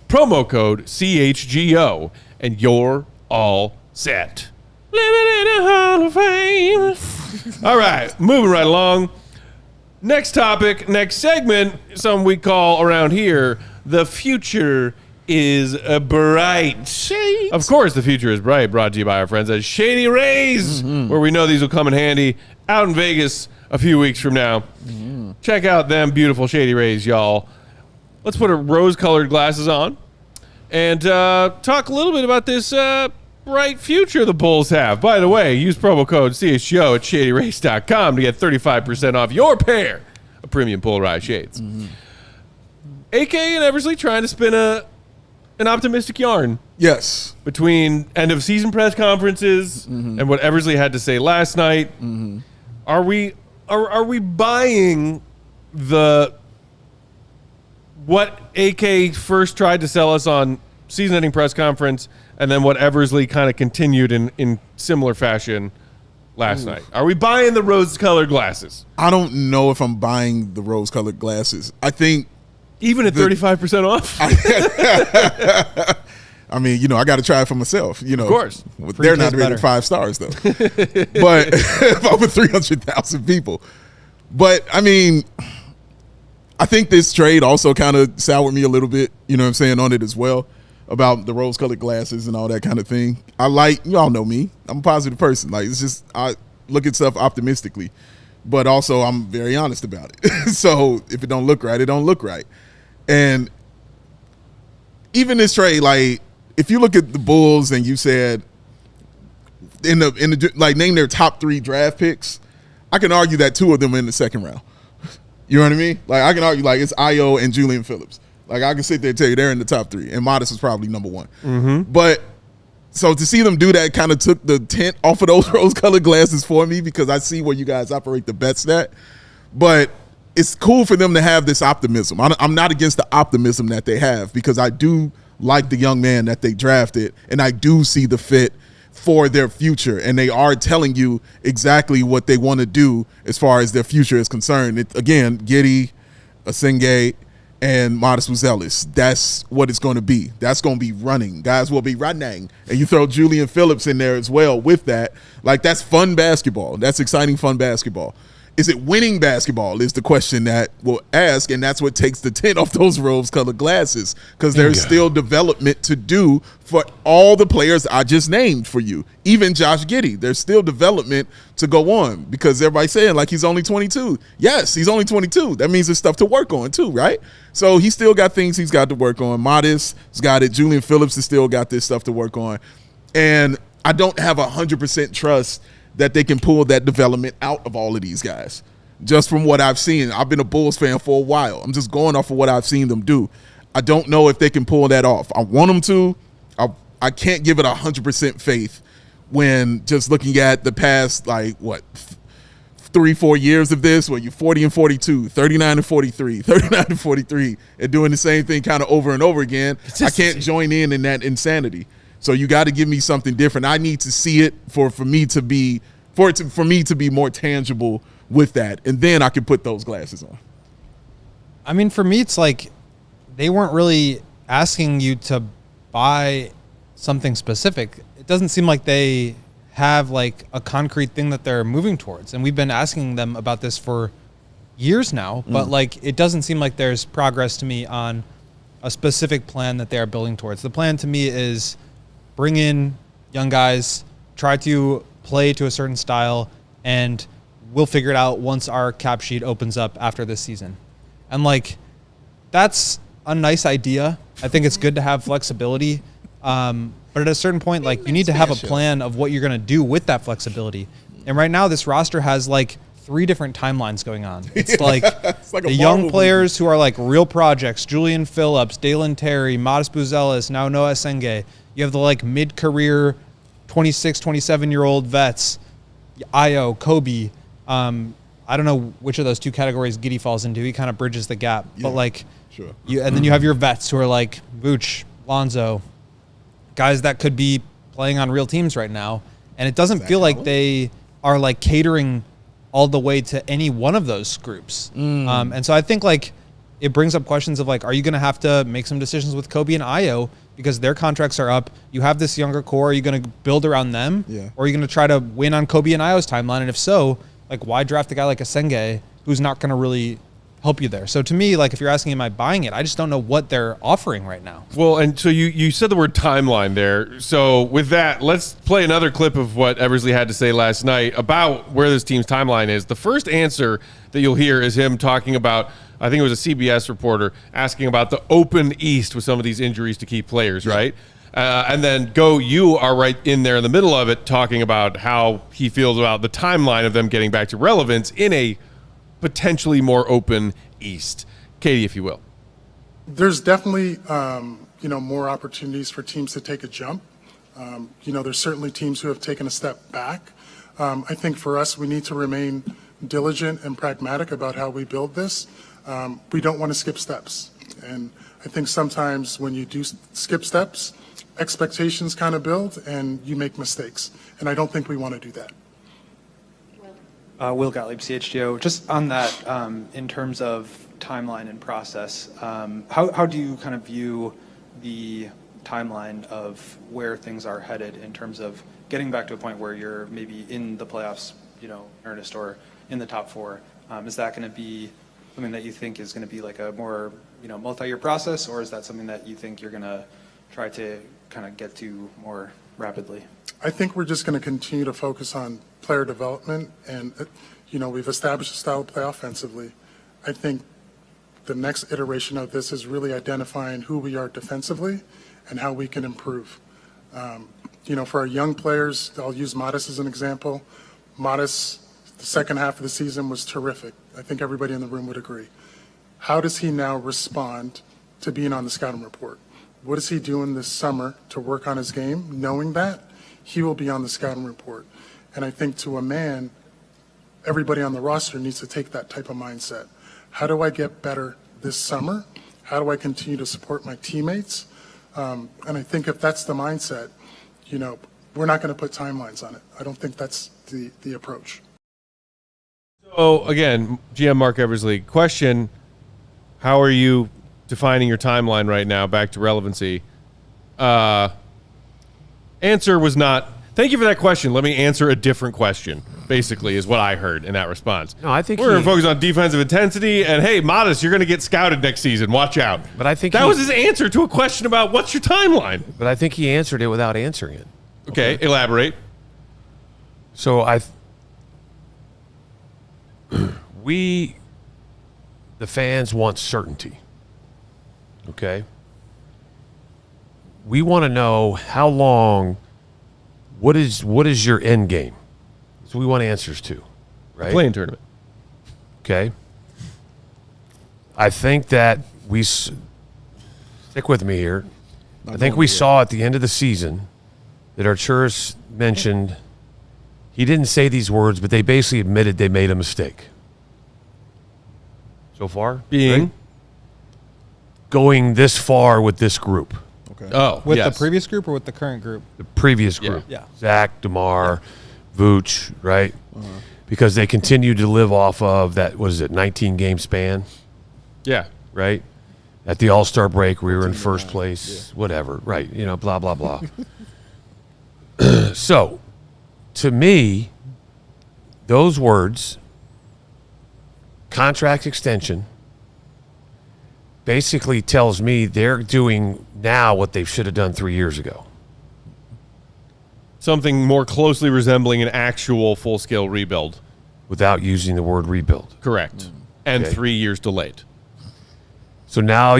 promo code CHGO, and you're all set. Living in a Hall of Fame. All right, moving right along. Next topic, next segment, something we call around here, the future is bright. Shades. Of course, the future is bright, brought to you by our friends at Shady Rays, where we know these will come in handy out in Vegas a few weeks from now. Check out them beautiful Shady Rays, y'all. Let's put our rose-colored glasses on and talk a little bit about this bright future the Bulls have. By the way, use promo code CHGO at ShadyRace.com to get 35% off your pair of premium polarized shades. AK and Eversley trying to spin an optimistic yarn. Yes. Between end of season press conferences and what Eversley had to say last night. Are we buying what AK first tried to sell us on season-ending press conference, and then what Eversley kind of continued in similar fashion last night? Are we buying the rose-colored glasses? I don't know if I'm buying the rose-colored glasses. I think even at 35% off? I mean, I got to try it for myself. Of course. They're not rated 5 stars, though. But over 300,000 people. But, I mean, I think this trade also kind of soured me a little bit, on it as well, about the rose-colored glasses and all that kind of thing. Y'all know me. I'm a positive person. It's just, I look at stuff optimistically. But also, I'm very honest about it. So, if it don't look right, it don't look right. And even this trade, if you look at the Bulls and you said, name their top 3 draft picks, I can argue that 2 of them are in the second round. You know what I mean? I can argue, it's Io and Julian Phillips. I can sit there and tell you they're in the top 3, and Modest was probably number 1. But so to see them do that kind of took the tint off of those rose-colored glasses for me, because I see where you guys operate the bet stat. But it's cool for them to have this optimism. I'm not against the optimism that they have, because I do like the young man that they drafted, and I do see the fit for their future, and they are telling you exactly what they want to do as far as their future is concerned. Again, Giddey, Essengue, and Modest Buzelis. That's what it's going to be. That's going to be running. Guys will be running. And you throw Julian Phillips in there as well with that. Like, that's fun basketball. That's exciting, fun basketball. Is it winning basketball is the question that we'll ask, and that's what takes the tint off those rose-colored glasses, because there's still development to do for all the players I just named for you. Even Josh Giddey, there's still development to go on, because everybody's saying, like, he's only 22. Yes, he's only 22. That means there's stuff to work on too, right? So he's still got things he's got to work on. Modest has got it. Julian Phillips has still got this stuff to work on. And I don't have 100% trust that they can pull that development out of all of these guys. Just from what I've seen. I've been a Bulls fan for a while. I'm just going off of what I've seen them do. I don't know if they can pull that off. I want them to. I can't give it 100% faith when just looking at the past, 3-4 years of this, where you're 40 and 42, 39 and 43, 39 and 43, and doing the same thing kind of over and over again. I can't join in that insanity. So you got to give me something different. I need to see it for me to be more tangible with that, and then I can put those glasses on. I mean, for me, it's like they weren't really asking you to buy something specific. It doesn't seem like they have like a concrete thing that they're moving towards, and we've been asking them about this for years now, but like it doesn't seem like there's progress to me on a specific plan that they are building towards. The plan to me is bring in young guys, try to play to a certain style, and we'll figure it out once our cap sheet opens up after this season. And like, that's a nice idea. I think it's good to have flexibility. But at a certain point, like, you need to have a plan of what you're going to do with that flexibility. And right now, this roster has like 3 different timelines going on. It's like, the young players who are like real projects: Julian Phillips, Dalen Terry, Modest Buzelis, now Noa Essengue. You have the like mid-career 26, 27-year-old vets, Io, Kobe. I don't know which of those 2 categories Giddey falls into. He kind of bridges the gap. Yeah, but like, sure. And then you have your vets who are like Vooch, Lonzo, guys that could be playing on real teams right now. And it doesn't feel like they are like catering all the way to any one of those groups. And so I think like it brings up questions of like, are you going to have to make some decisions with Kobe and Io because their contracts are up? You have this younger core. Are you going to build around them? Yeah. Or are you going to try to win on Kobe and Io's timeline? And if so, like, why draft a guy like Essengue who's not going to really help you there? So to me, like, if you're asking, am I buying it? I just don't know what they're offering right now. Well, and so you said the word timeline there. So with that, let's play another clip of what Eversley had to say last night about where this team's timeline is. The first answer that you'll hear is him talking about, I think it was a CBS reporter asking about the open East with some of these injuries to key players, right? And then you are right in there in the middle of it, talking about how he feels about the timeline of them getting back to relevance in a potentially more open East. Katie, if you will. There's definitely, more opportunities for teams to take a jump. There's certainly teams who have taken a step back. I think for us, we need to remain diligent and pragmatic about how we build this. We don't want to skip steps. And I think sometimes when you do skip steps, expectations kind of build and you make mistakes. And I don't think we want to do that. Will Gottlieb, CHGO. Just on that, in terms of timeline and process, how do you kind of view the timeline of where things are headed in terms of getting back to a point where you're maybe in the playoffs, earnest, or in the top 4? Is that going to be something that you think is going to be like a more, multi-year process, or is that something that you think you're going to try to kind of get to more rapidly? I think we're just going to continue to focus on player development, and we've established a style of play offensively. I think the next iteration of this is really identifying who we are defensively and how we can improve. For our young players, I'll use Modest as an example. Modest, the second half of the season was terrific. I think everybody in the room would agree. How does he now respond to being on the scouting report? What is he doing this summer to work on his game, knowing that he will be on the scouting report? And I think to a man, everybody on the roster needs to take that type of mindset. how do I get better this summer? How do I continue to support my teammates? And I think if that's the mindset, we're not going to put timelines on it. I don't think that's the approach. So, again, GM Marc Eversley, question, how are you defining your timeline right now, back to relevancy? Answer was not, thank you for that question. Let me answer a different question, basically, is what I heard in that response. No, I think we're going to focus on defensive intensity, and, hey, Modest, you're going to get scouted next season. Watch out. But I think that was his answer to a question about what's your timeline. But I think he answered it without answering it. Okay, elaborate. So we, the fans, want certainty. Okay? We want to know how long, what is your end game? So we want answers to, right? Playing tournament. Okay? I think that stick with me here. I think we saw at the end of the season that Arturas mentioned, he didn't say these words, but they basically admitted they made a mistake. So far? Being? Right? Going this far with this group. Okay. Oh, With yes. the previous group or with the current group? The previous group. Yeah. Zach, DeMar, Vooch, right? Because they continued to live off of that, 19-game span, Yeah. right? At the All-Star break, we were in first place, whatever, right? Blah, blah, blah. So, to me, those words, contract extension, basically tells me they're doing now what they should have done 3 years ago. Something more closely resembling an actual full-scale rebuild. Without using the word rebuild. Correct. And Okay. 3 years delayed. So now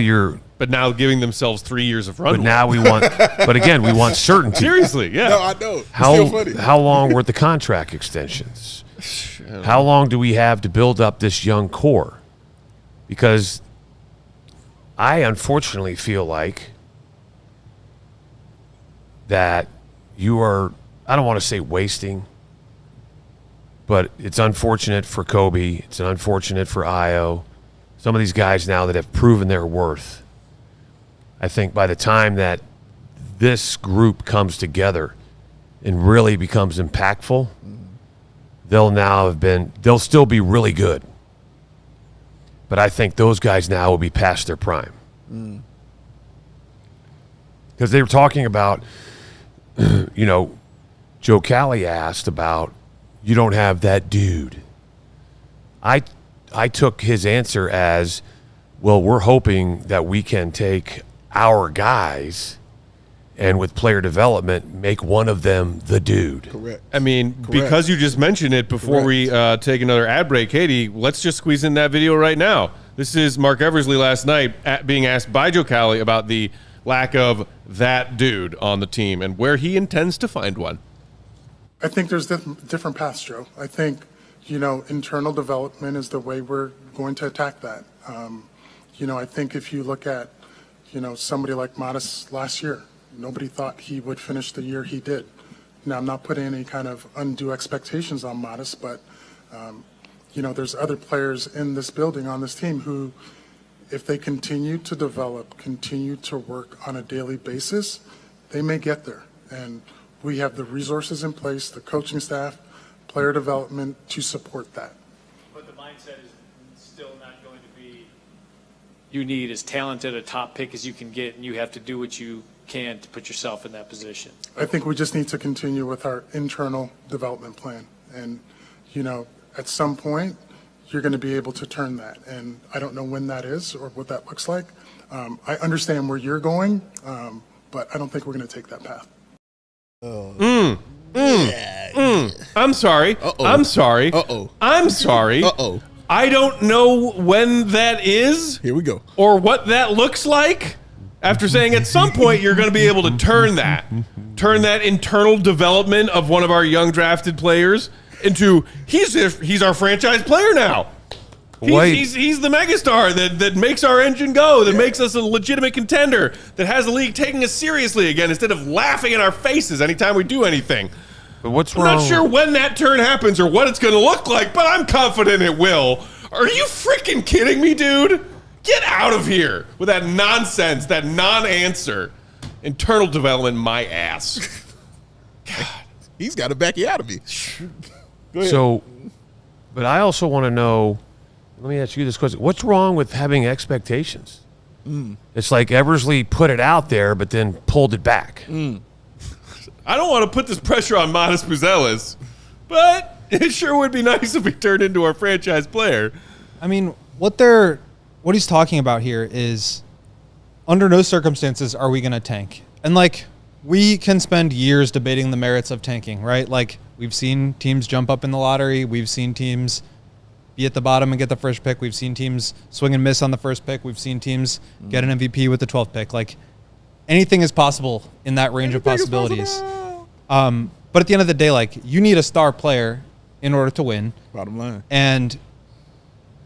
But now giving themselves 3 years of runway. but now we want, but again, we want certainty. Seriously, yeah. No, I know. It's still funny. How long were the contract extensions? How long do we have to build up this young core? Because I unfortunately feel like that you are, I don't want to say wasting, but it's unfortunate for Kobe. It's unfortunate for Io. Some of these guys now that have proven their worth. I think by the time that this group comes together and really becomes impactful, they'll still be really good. But I think those guys now will be past their prime. Because they were talking about, Joe Cali asked about, you don't have that dude. I took his answer as, well, we're hoping that we can take our guys and with player development, make one of them the dude. Correct. I mean, because you just mentioned it before we take another ad break, Katie, let's just squeeze in that video right now. This is Marc Eversley last night being asked by Joe Cali about the lack of that dude on the team and where he intends to find one. I think there's different paths, Joe. I think, internal development is the way we're going to attack that. I think if you look at, somebody like Modest last year, nobody thought he would finish the year he did. Now, I'm not putting any kind of undue expectations on Modest, but, there's other players in this building on this team who, if they continue to develop, continue to work on a daily basis, they may get there. And we have the resources in place, the coaching staff, player development to support that. But the mindset is still not going to be, you need as talented a top pick as you can get, and you have to do what you can to put yourself in that position. I think we just need to continue with our internal development plan. And, at some point, you're going to be able to turn that. And I don't know when that is or what that looks like. I understand where you're going, but I don't think we're going to take that path. I'm sorry. Uh-oh. I'm sorry. Uh-oh. I'm sorry. Uh-oh. I don't know when that is Here we go. or what that looks like. After saying at some point you're going to be able to turn that internal development of one of our young drafted players into he's our franchise player now. He's the megastar that makes our engine go, that makes us a legitimate contender, that has the league taking us seriously again instead of laughing in our faces anytime we do anything. But what's I'm wrong? not sure when that turn happens or what it's going to look like, but I'm confident it will. Are you freaking kidding me, dude? Get out of here with that nonsense, that non-answer. Internal development, my ass. God. He's got to back you out of me. So, but I also want to know, let me ask you this question. What's wrong with having expectations? It's like Eversley put it out there, but then pulled it back. I don't want to put this pressure on Modest Buzelis, but it sure would be nice if he turned into our franchise player. I mean, what he's talking about here is under no circumstances are we going to tank. And like, we can spend years debating the merits of tanking, right? Like, we've seen teams jump up in the lottery. We've seen teams be at the bottom and get the first pick. We've seen teams swing and miss on the first pick. We've seen teams get an MVP with the 12th pick. Like, anything is possible in that range of possibilities. But at the end of the day, like, you need a star player in order to win. Bottom line. And,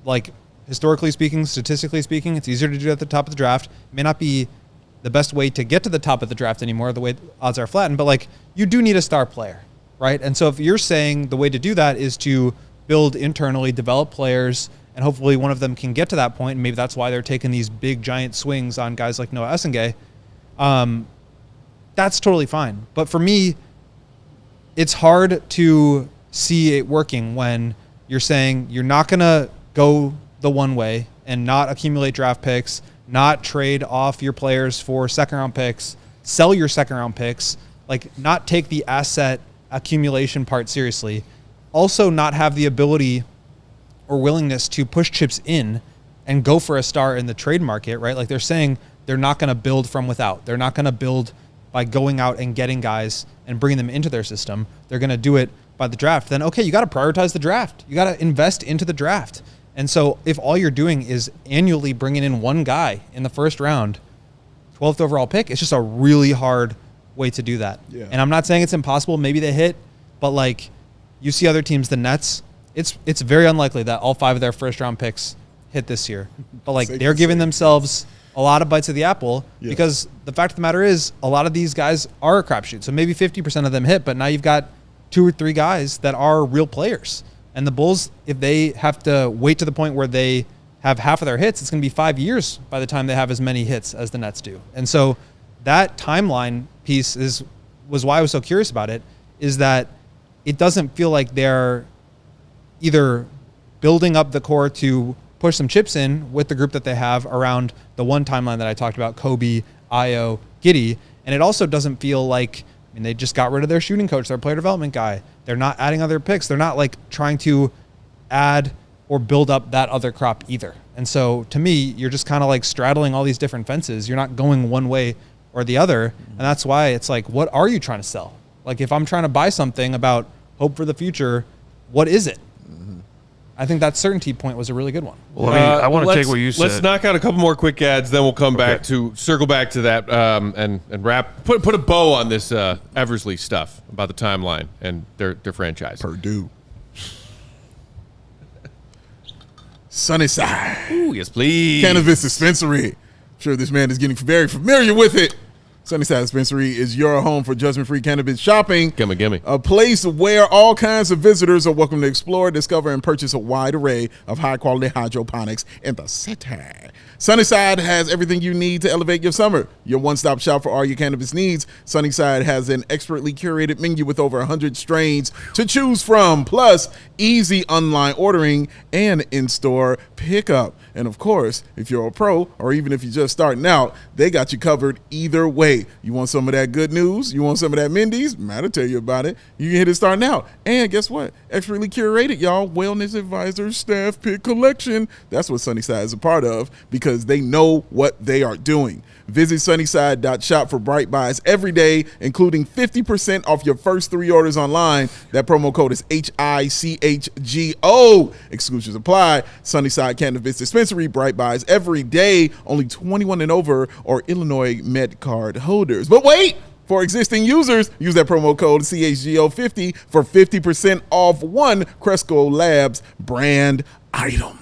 like, historically speaking, statistically speaking, it's easier to do at the top of the draft. It may not be the best way to get to the top of the draft anymore, the way odds are flattened, but, like, you do need a star player, right? And so if you're saying the way to do that is to build internally, develop players, and hopefully one of them can get to that point, and maybe that's why they're taking these big, giant swings on guys like Noa Essengue, that's totally fine. But for me, it's hard to see it working when you're saying you're not going to go the one way and not accumulate draft picks, not trade off your players for second-round picks, sell your second-round picks, like not take the asset accumulation part seriously, also not have the ability or willingness to push chips in and go for a star in the trade market, right? Like they're saying they're not going to build from without. They're not going to build by going out and getting guys and bringing them into their system. They're going to do it by the draft. Then, okay, you got to prioritize the draft. You got to invest into the draft. And so if all you're doing is annually bringing in one guy in the first round, 12th overall pick, it's just a really hard way to do that. Yeah. And I'm not saying it's impossible. Maybe they hit, but like you see other teams, the Nets, it's very unlikely that all 5 of their first round picks hit this year. But like they're giving themselves a lot of bites of the apple because the fact of the matter is a lot of these guys are a crapshoot. So maybe 50% of them hit, but now you've got 2 or 3 guys that are real players. And the Bulls, if they have to wait to the point where they have half of their hits, it's going to be 5 years by the time they have as many hits as the Nets do. And so that timeline piece was why I was so curious about it, is that it doesn't feel like they're either building up the core to push some chips in with the group that they have around the one timeline that I talked about, Kobe, Io, Giddey. And it also doesn't feel like, I mean, they just got rid of their shooting coach, their player development guy. They're not adding other picks. They're not like trying to add or build up that other crop either. And so to me, you're just kind of like straddling all these different fences. You're not going one way or the other. And that's why it's like, what are you trying to sell? Like if I'm trying to buy something about hope for the future, what is it? I think that certainty point was a really good one. Well, I want to take what you said. Let's knock out a couple more quick ads, then we'll come back to circle back to that and wrap. Put a bow on this Eversley stuff about the timeline and their franchise. Purdue. Sunnyside. Ooh, yes, please. Cannabis dispensary. I'm sure this man is getting very familiar with it. Sunnyside Dispensary is your home for judgment-free cannabis shopping. Gimme. A place where all kinds of visitors are welcome to explore, discover, and purchase a wide array of high-quality hydroponics in the city. Sunnyside has everything you need to elevate your summer. Your one-stop shop for all your cannabis needs. Sunnyside has an expertly curated menu with over 100 strains to choose from, plus easy online ordering and in-store pickup. And of course, if you're a pro or even if you're just starting out, they got you covered either way. You want some of that good news? You want some of that Mindy's? I'll tell you about it. You can hit it starting out. And guess what? Expertly curated, y'all. Wellness advisors, staff pick collection. That's what Sunnyside is a part of because they know what they are doing. Visit sunnyside.shop for bright buys every day, including 50% off your first 3 orders online. That promo code is HICHGO. Exclusions apply. Sunnyside Cannabis Dispensary, bright buys every day. Only 21 and over or Illinois Med card holders. But wait! For existing users, use that promo code CHGO50 for 50% off one Cresco Labs brand item.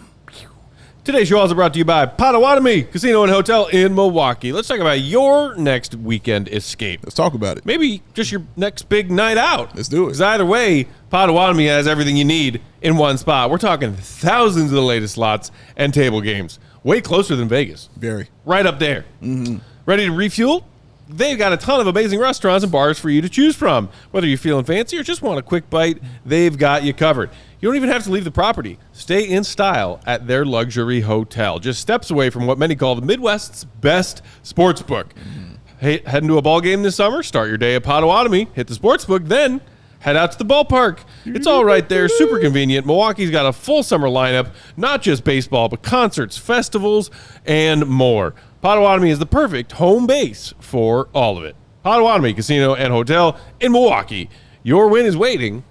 Today's show is brought to you by Potawatomi Casino and Hotel in Milwaukee. Let's talk about your next weekend escape. Let's talk about it. Maybe just your next big night out. Let's do it. Because either way, Potawatomi has everything you need in one spot. We're talking thousands of the latest slots and table games. Way closer than Vegas. Very. Right up there. Mm-hmm. Ready to refuel? They've got a ton of amazing restaurants and bars for you to choose from. Whether you're feeling fancy or just want a quick bite, they've got you covered. You don't even have to leave the property. Stay in style at their luxury hotel, just steps away from what many call the Midwest's best sports book. Hey, heading to a ball game this summer? Start your day at Potawatomi, hit the sports book, then head out to the ballpark. It's all right there, super convenient. Milwaukee's got a full summer lineup, not just baseball, but concerts, festivals, and more. Potawatomi is the perfect home base for all of it. Potawatomi Casino and Hotel in Milwaukee. Your win is waiting.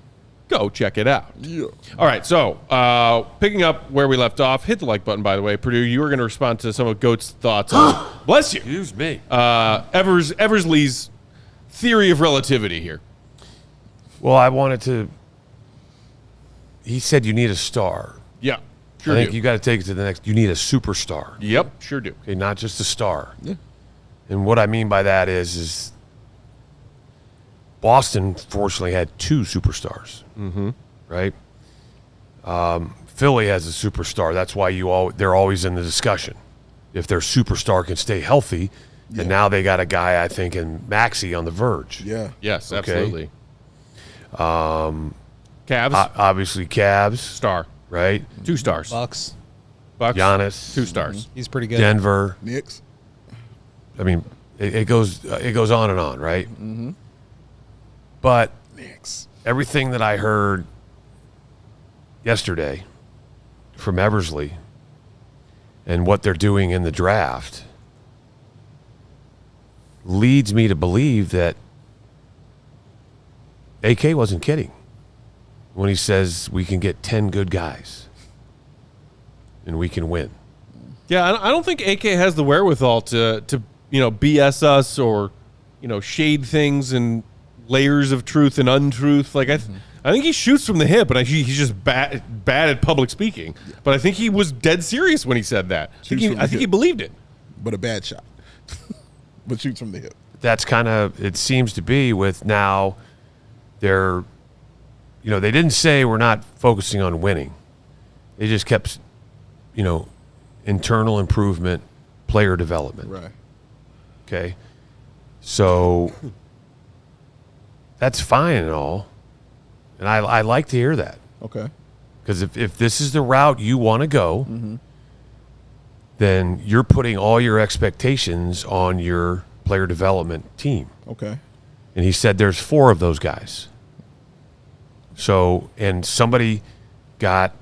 Go check it out. Yeah. All right, so picking up where we left off, hit the like button, by the way. Perdue, you were going to respond to some of Goat's thoughts on, bless you, Excuse me. Eversley's theory of relativity here. Well, I wanted to. He said you need a star. Yeah, sure I think do. you got to take it to the next. You need a superstar. Yep, sure do. Okay, not just a star. Yeah. And what I mean by that is Boston fortunately had two superstars. Mm-hmm. Right. Philly has a superstar. That's why they're always in the discussion. If their superstar can stay healthy, and now they got a guy I think in Maxey on the verge. Yeah. Yes, Okay. absolutely. Cavs, Obviously, Cavs. star. Right. 2 stars. Bucks. Bucks, Giannis. 2 stars. He's pretty good. Denver. Knicks. I mean, it goes on and on, right? Mm-hmm. But Knicks. everything that I heard yesterday from Eversley and what they're doing in the draft leads me to believe that AK wasn't kidding when he says we can get 10 good guys and we can win. Yeah, I don't think AK has the wherewithal to BS us or shade things and layers of truth and untruth. Like I think he shoots from the hip, and he's just bad at public speaking. But I think he was dead serious when he said that. I think he believed it. But a bad shot. But shoots from the hip. That's kind of, it seems to be with now they're, they didn't say we're not focusing on winning. They just kept, internal improvement, player development. Right. Okay. So that's fine and all. And I like to hear that. Okay. Because if this is the route you want to go, then you're putting all your expectations on your player development team. Okay. And he said there's 4 of those guys. So, and somebody got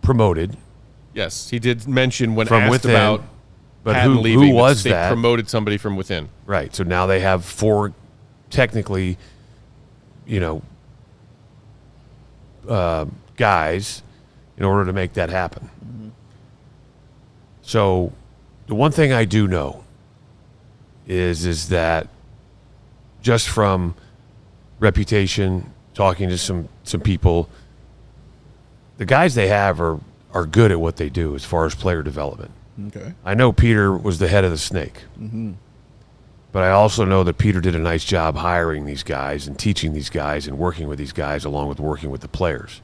promoted. Yes, he did mention when From asked within, about but Patton who leaving, was they that? promoted somebody from within. Right. So now they have 4 technically, guys in order to make that happen. So the one thing I do know is that just from reputation, talking to some people, the guys they have are good at what they do as far as player development. Okay. I know Peter was the head of the snake. But I also know that Peter did a nice job hiring these guys and teaching these guys and working with these guys along with working with the players.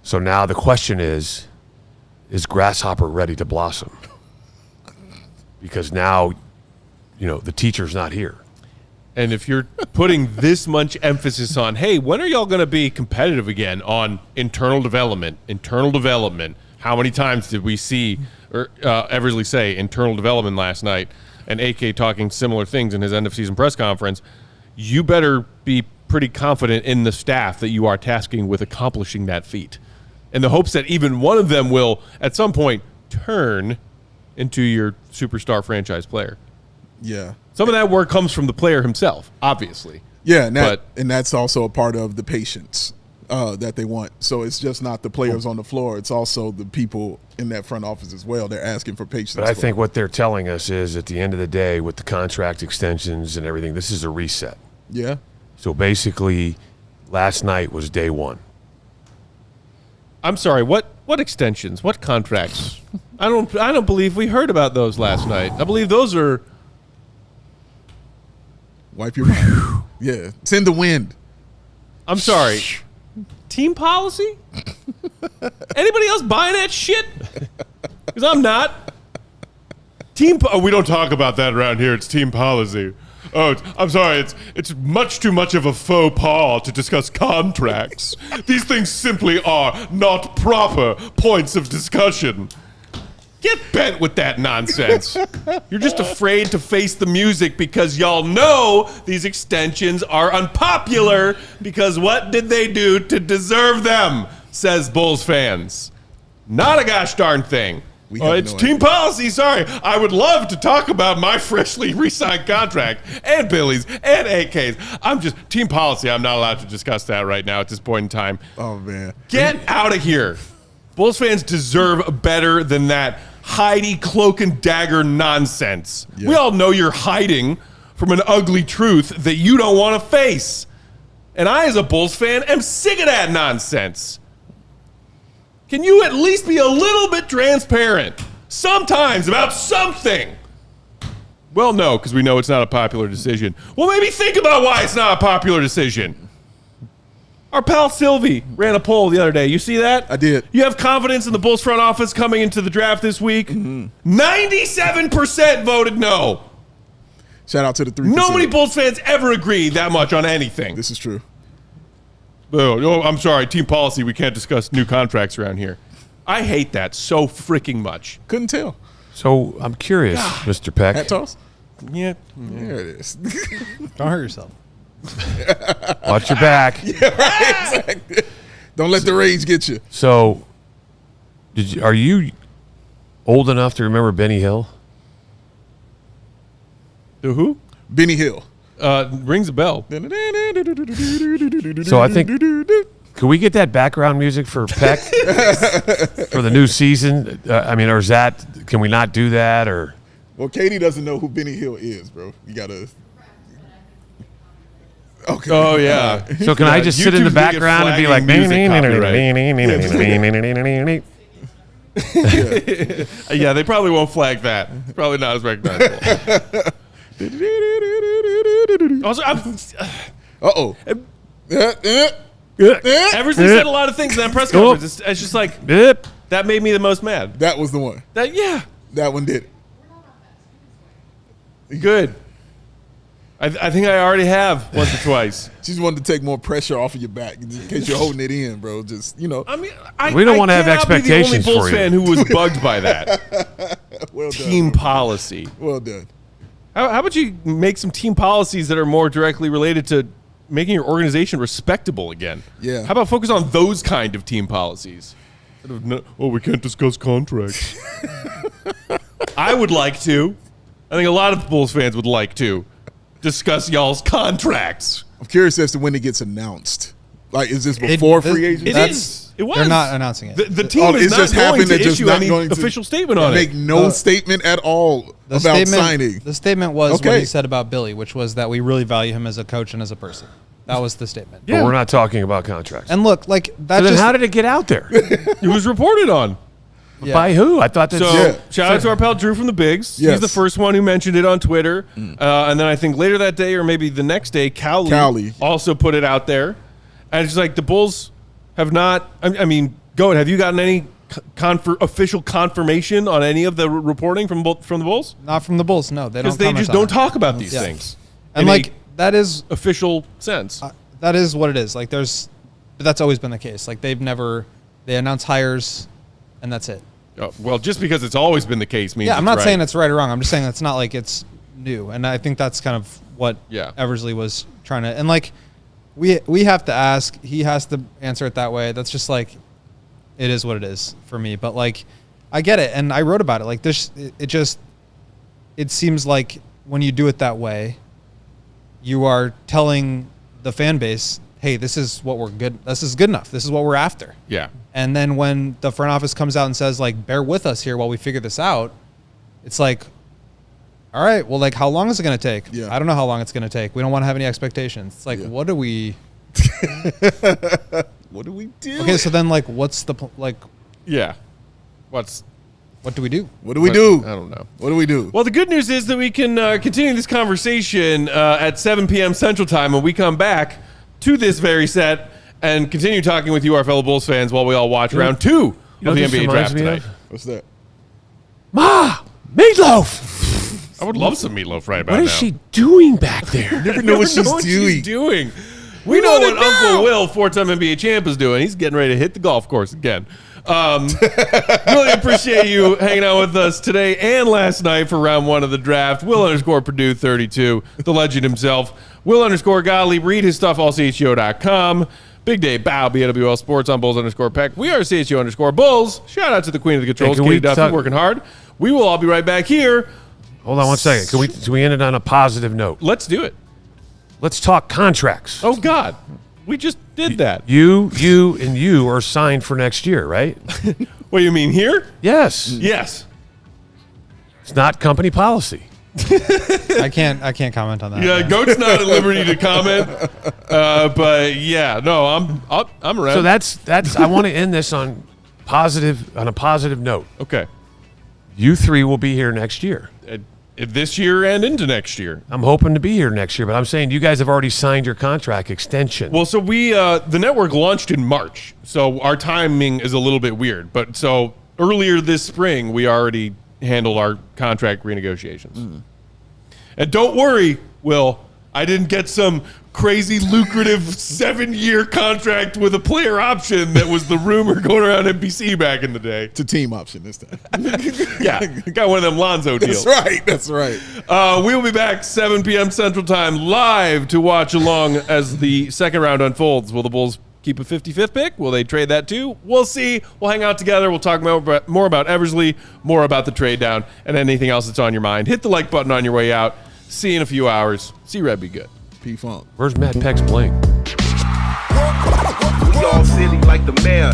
So now the question is Grasshopper ready to blossom? Because now, the teacher's not here. And if you're putting this much emphasis on, hey, when are y'all going to be competitive again on internal development, how many times did we see Eversley say internal development last night, and AK talking similar things in his end of season press conference? You better be pretty confident in the staff that you are tasking with accomplishing that feat, in the hopes that even one of them will at some point turn into your superstar franchise player. Yeah. Some of that work comes from the player himself, obviously. Yeah, and that's also a part of the patience that they want. So it's just not the players on the floor. It's also the people in that front office as well. They're asking for patience. But I think what they're telling us is at the end of the day, with the contract extensions and everything, this is a reset. Yeah. So basically, last night was day 1. I'm sorry, what What extensions? What contracts? I don't believe we heard about those last night. I believe those are. Wipe your mind. Yeah, it's in the wind. I'm sorry. Team policy? Anybody else buying that shit? Because I'm not. We don't talk about that around here. It's team policy. Oh, I'm sorry. It's much too much of a faux pas to discuss contracts. These things simply are not proper points of discussion. Get bent with that nonsense. You're just afraid to face the music because y'all know these extensions are unpopular because what did they do to deserve them, says Bulls fans. Not a gosh darn thing. It's team policy, sorry. I would love to talk about my freshly re-signed contract and Billy's and AK's. I'm just, team policy, I'm not allowed to discuss that right now at this point in time. Oh, man. Get out of here. Bulls fans deserve better than that Heidi cloak and dagger nonsense. Yeah. We all know you're hiding from an ugly truth that you don't want to face. And I, as a Bulls fan, am sick of that nonsense. Can you at least be a little bit transparent sometimes about something? Well, no, because we know it's not a popular decision. Well, maybe think about why it's not a popular decision. Our pal Sylvie ran a poll the other day. You see that? I did. You have confidence in the Bulls front office coming into the draft this week? 97% voted no. Shout out to the 3%. Nobody Bulls fans ever agree that much on anything. This is true. Oh, I'm sorry. Team policy, we can't discuss new contracts around here. I hate that so freaking much. Couldn't tell. So I'm curious, Mr. Peck. Hat toss? Yeah. There it is. Don't hurt yourself. Watch your back. Yeah, right, exactly. Don't let the rage get you. So, are you old enough to remember Benny Hill? The who? Benny Hill. Rings a bell. So I think, could we get that background music for Peck for the new season? Or is that, can we not do that? Or well, Katie doesn't know who Benny Hill is, bro. You gotta. Okay. Oh yeah. So can I just sit in the background and be like, yeah, they probably won't flag that. It's probably not as recognizable. Also, Eversley said a lot of things in that press conference. It's just like that made me the most mad. That was the one. That one did it. Good. I think I already have once or twice. Just wanted to take more pressure off of your back in case you're holding it in, bro. Just, you know. I mean, we don't want to have expectations for you. I'm the only Bulls fan who was bugged by that. Well done, team bro. policy. Well done. How about you make some team policies that are more directly related to making your organization respectable again? Yeah. How about focus on those kind of team policies? We can't discuss contracts. I would like to. I think a lot of Bulls fans would like to discuss y'all's contracts. I'm curious as to when it gets announced. Like, is this before free agency? It is. It was. They're not announcing it. The team is not going to issue any official statement on it. Make no statement at all about signing. The statement was what he said about Billy, which was that we really value him as a coach and as a person. That was the statement. But we're not talking about contracts. And look, like that. So then how did it get out there? It was reported on. Yeah. By who? I thought that. So shout out to our pal Drew from the Bigs. Yes. He's the first one who mentioned it on Twitter, and then I think later that day or maybe the next day, Cowley also put it out there, and it's just like the Bulls have not. I mean, go ahead. Have you gotten any official confirmation on any of the reporting from the Bulls? Not from the Bulls. No, they don't. Because they just don't talk about these things. And like that is official sense. That is what it is. Like but that's always been the case. Like they announce hires, and that's it. Oh, well, just because it's always been the case means I'm not right. saying it's right or wrong. I'm just saying it's not like it's new. And I think that's kind of what Eversley was trying to. And like we have to ask. He has to answer it that way. That's just like it is what it is for me. But like I get it, and I wrote about it. Like this, it seems like when you do it that way, you are telling the fan base, hey, this is what we're good. This is good enough. This is what we're after. Yeah. And then when the front office comes out and says, like, bear with us here while we figure this out, it's like, all right, well, like, how long is it going to take? Yeah. I don't know how long it's going to take. We don't want to have any expectations. It's like, what do we... What do we do? Okay, so then, like, what's the... Like, Yeah. What do we do? What do we do? I don't know. What do we do? Well, the good news is that we can continue this conversation at 7 p.m. Central Time when we come back to this very set and continue talking with you, our fellow Bulls fans, while we all watch round 2 of the NBA draft tonight. What's that? Meatloaf. I would love some meatloaf right about What now. is she doing back there? Never know what she's doing. We know what Uncle Will, 4-time NBA champ, is doing. He's getting ready to hit the golf course again. Really appreciate you hanging out with us today and last night for round 1 of the draft. Will_Perdue 32, the legend himself. Will_Gottlieb. Read his stuff, allchgo.com. Big Day Bow, BWL Sports on Bulls_Peck. We are CHGO_Bulls. Shout out to the queen of the controls, Hey, Katie Duffy, working hard. We will all be right back here. Hold on one second. Can we end it on a positive note? Let's do it. Let's talk contracts. Oh, God. We just did that. You are signed for next year, right? What do you mean here? Yes. Yes. It's not company policy. I can't comment on that. Yeah, Goat's not at liberty to comment. But yeah, no, I'm around. So that's I want to end this on a positive note. Okay. You three will be here next year. This year and into next year. I'm hoping to be here next year, but I'm saying you guys have already signed your contract extension. Well, so we the network launched in March, so our timing is a little bit weird. But so earlier this spring, we already handled our contract renegotiations. And don't worry, Will, I didn't get some crazy lucrative 7-year contract with a player option that was the rumor going around NBC back in the day. It's a team option this time. Yeah, got one of them Lonzo deals. That's right. We will be back 7 p.m. Central Time live to watch along as the second round unfolds. Will the Bulls keep a 55th pick? Will they trade that too? We'll see. We'll hang out together. We'll talk more about Eversley, more about the trade down, and anything else that's on your mind. Hit the like button on your way out. See you in a few hours. See Red be good. P-Funk. Where's Matt Peck's bling? We all silly like the mayor.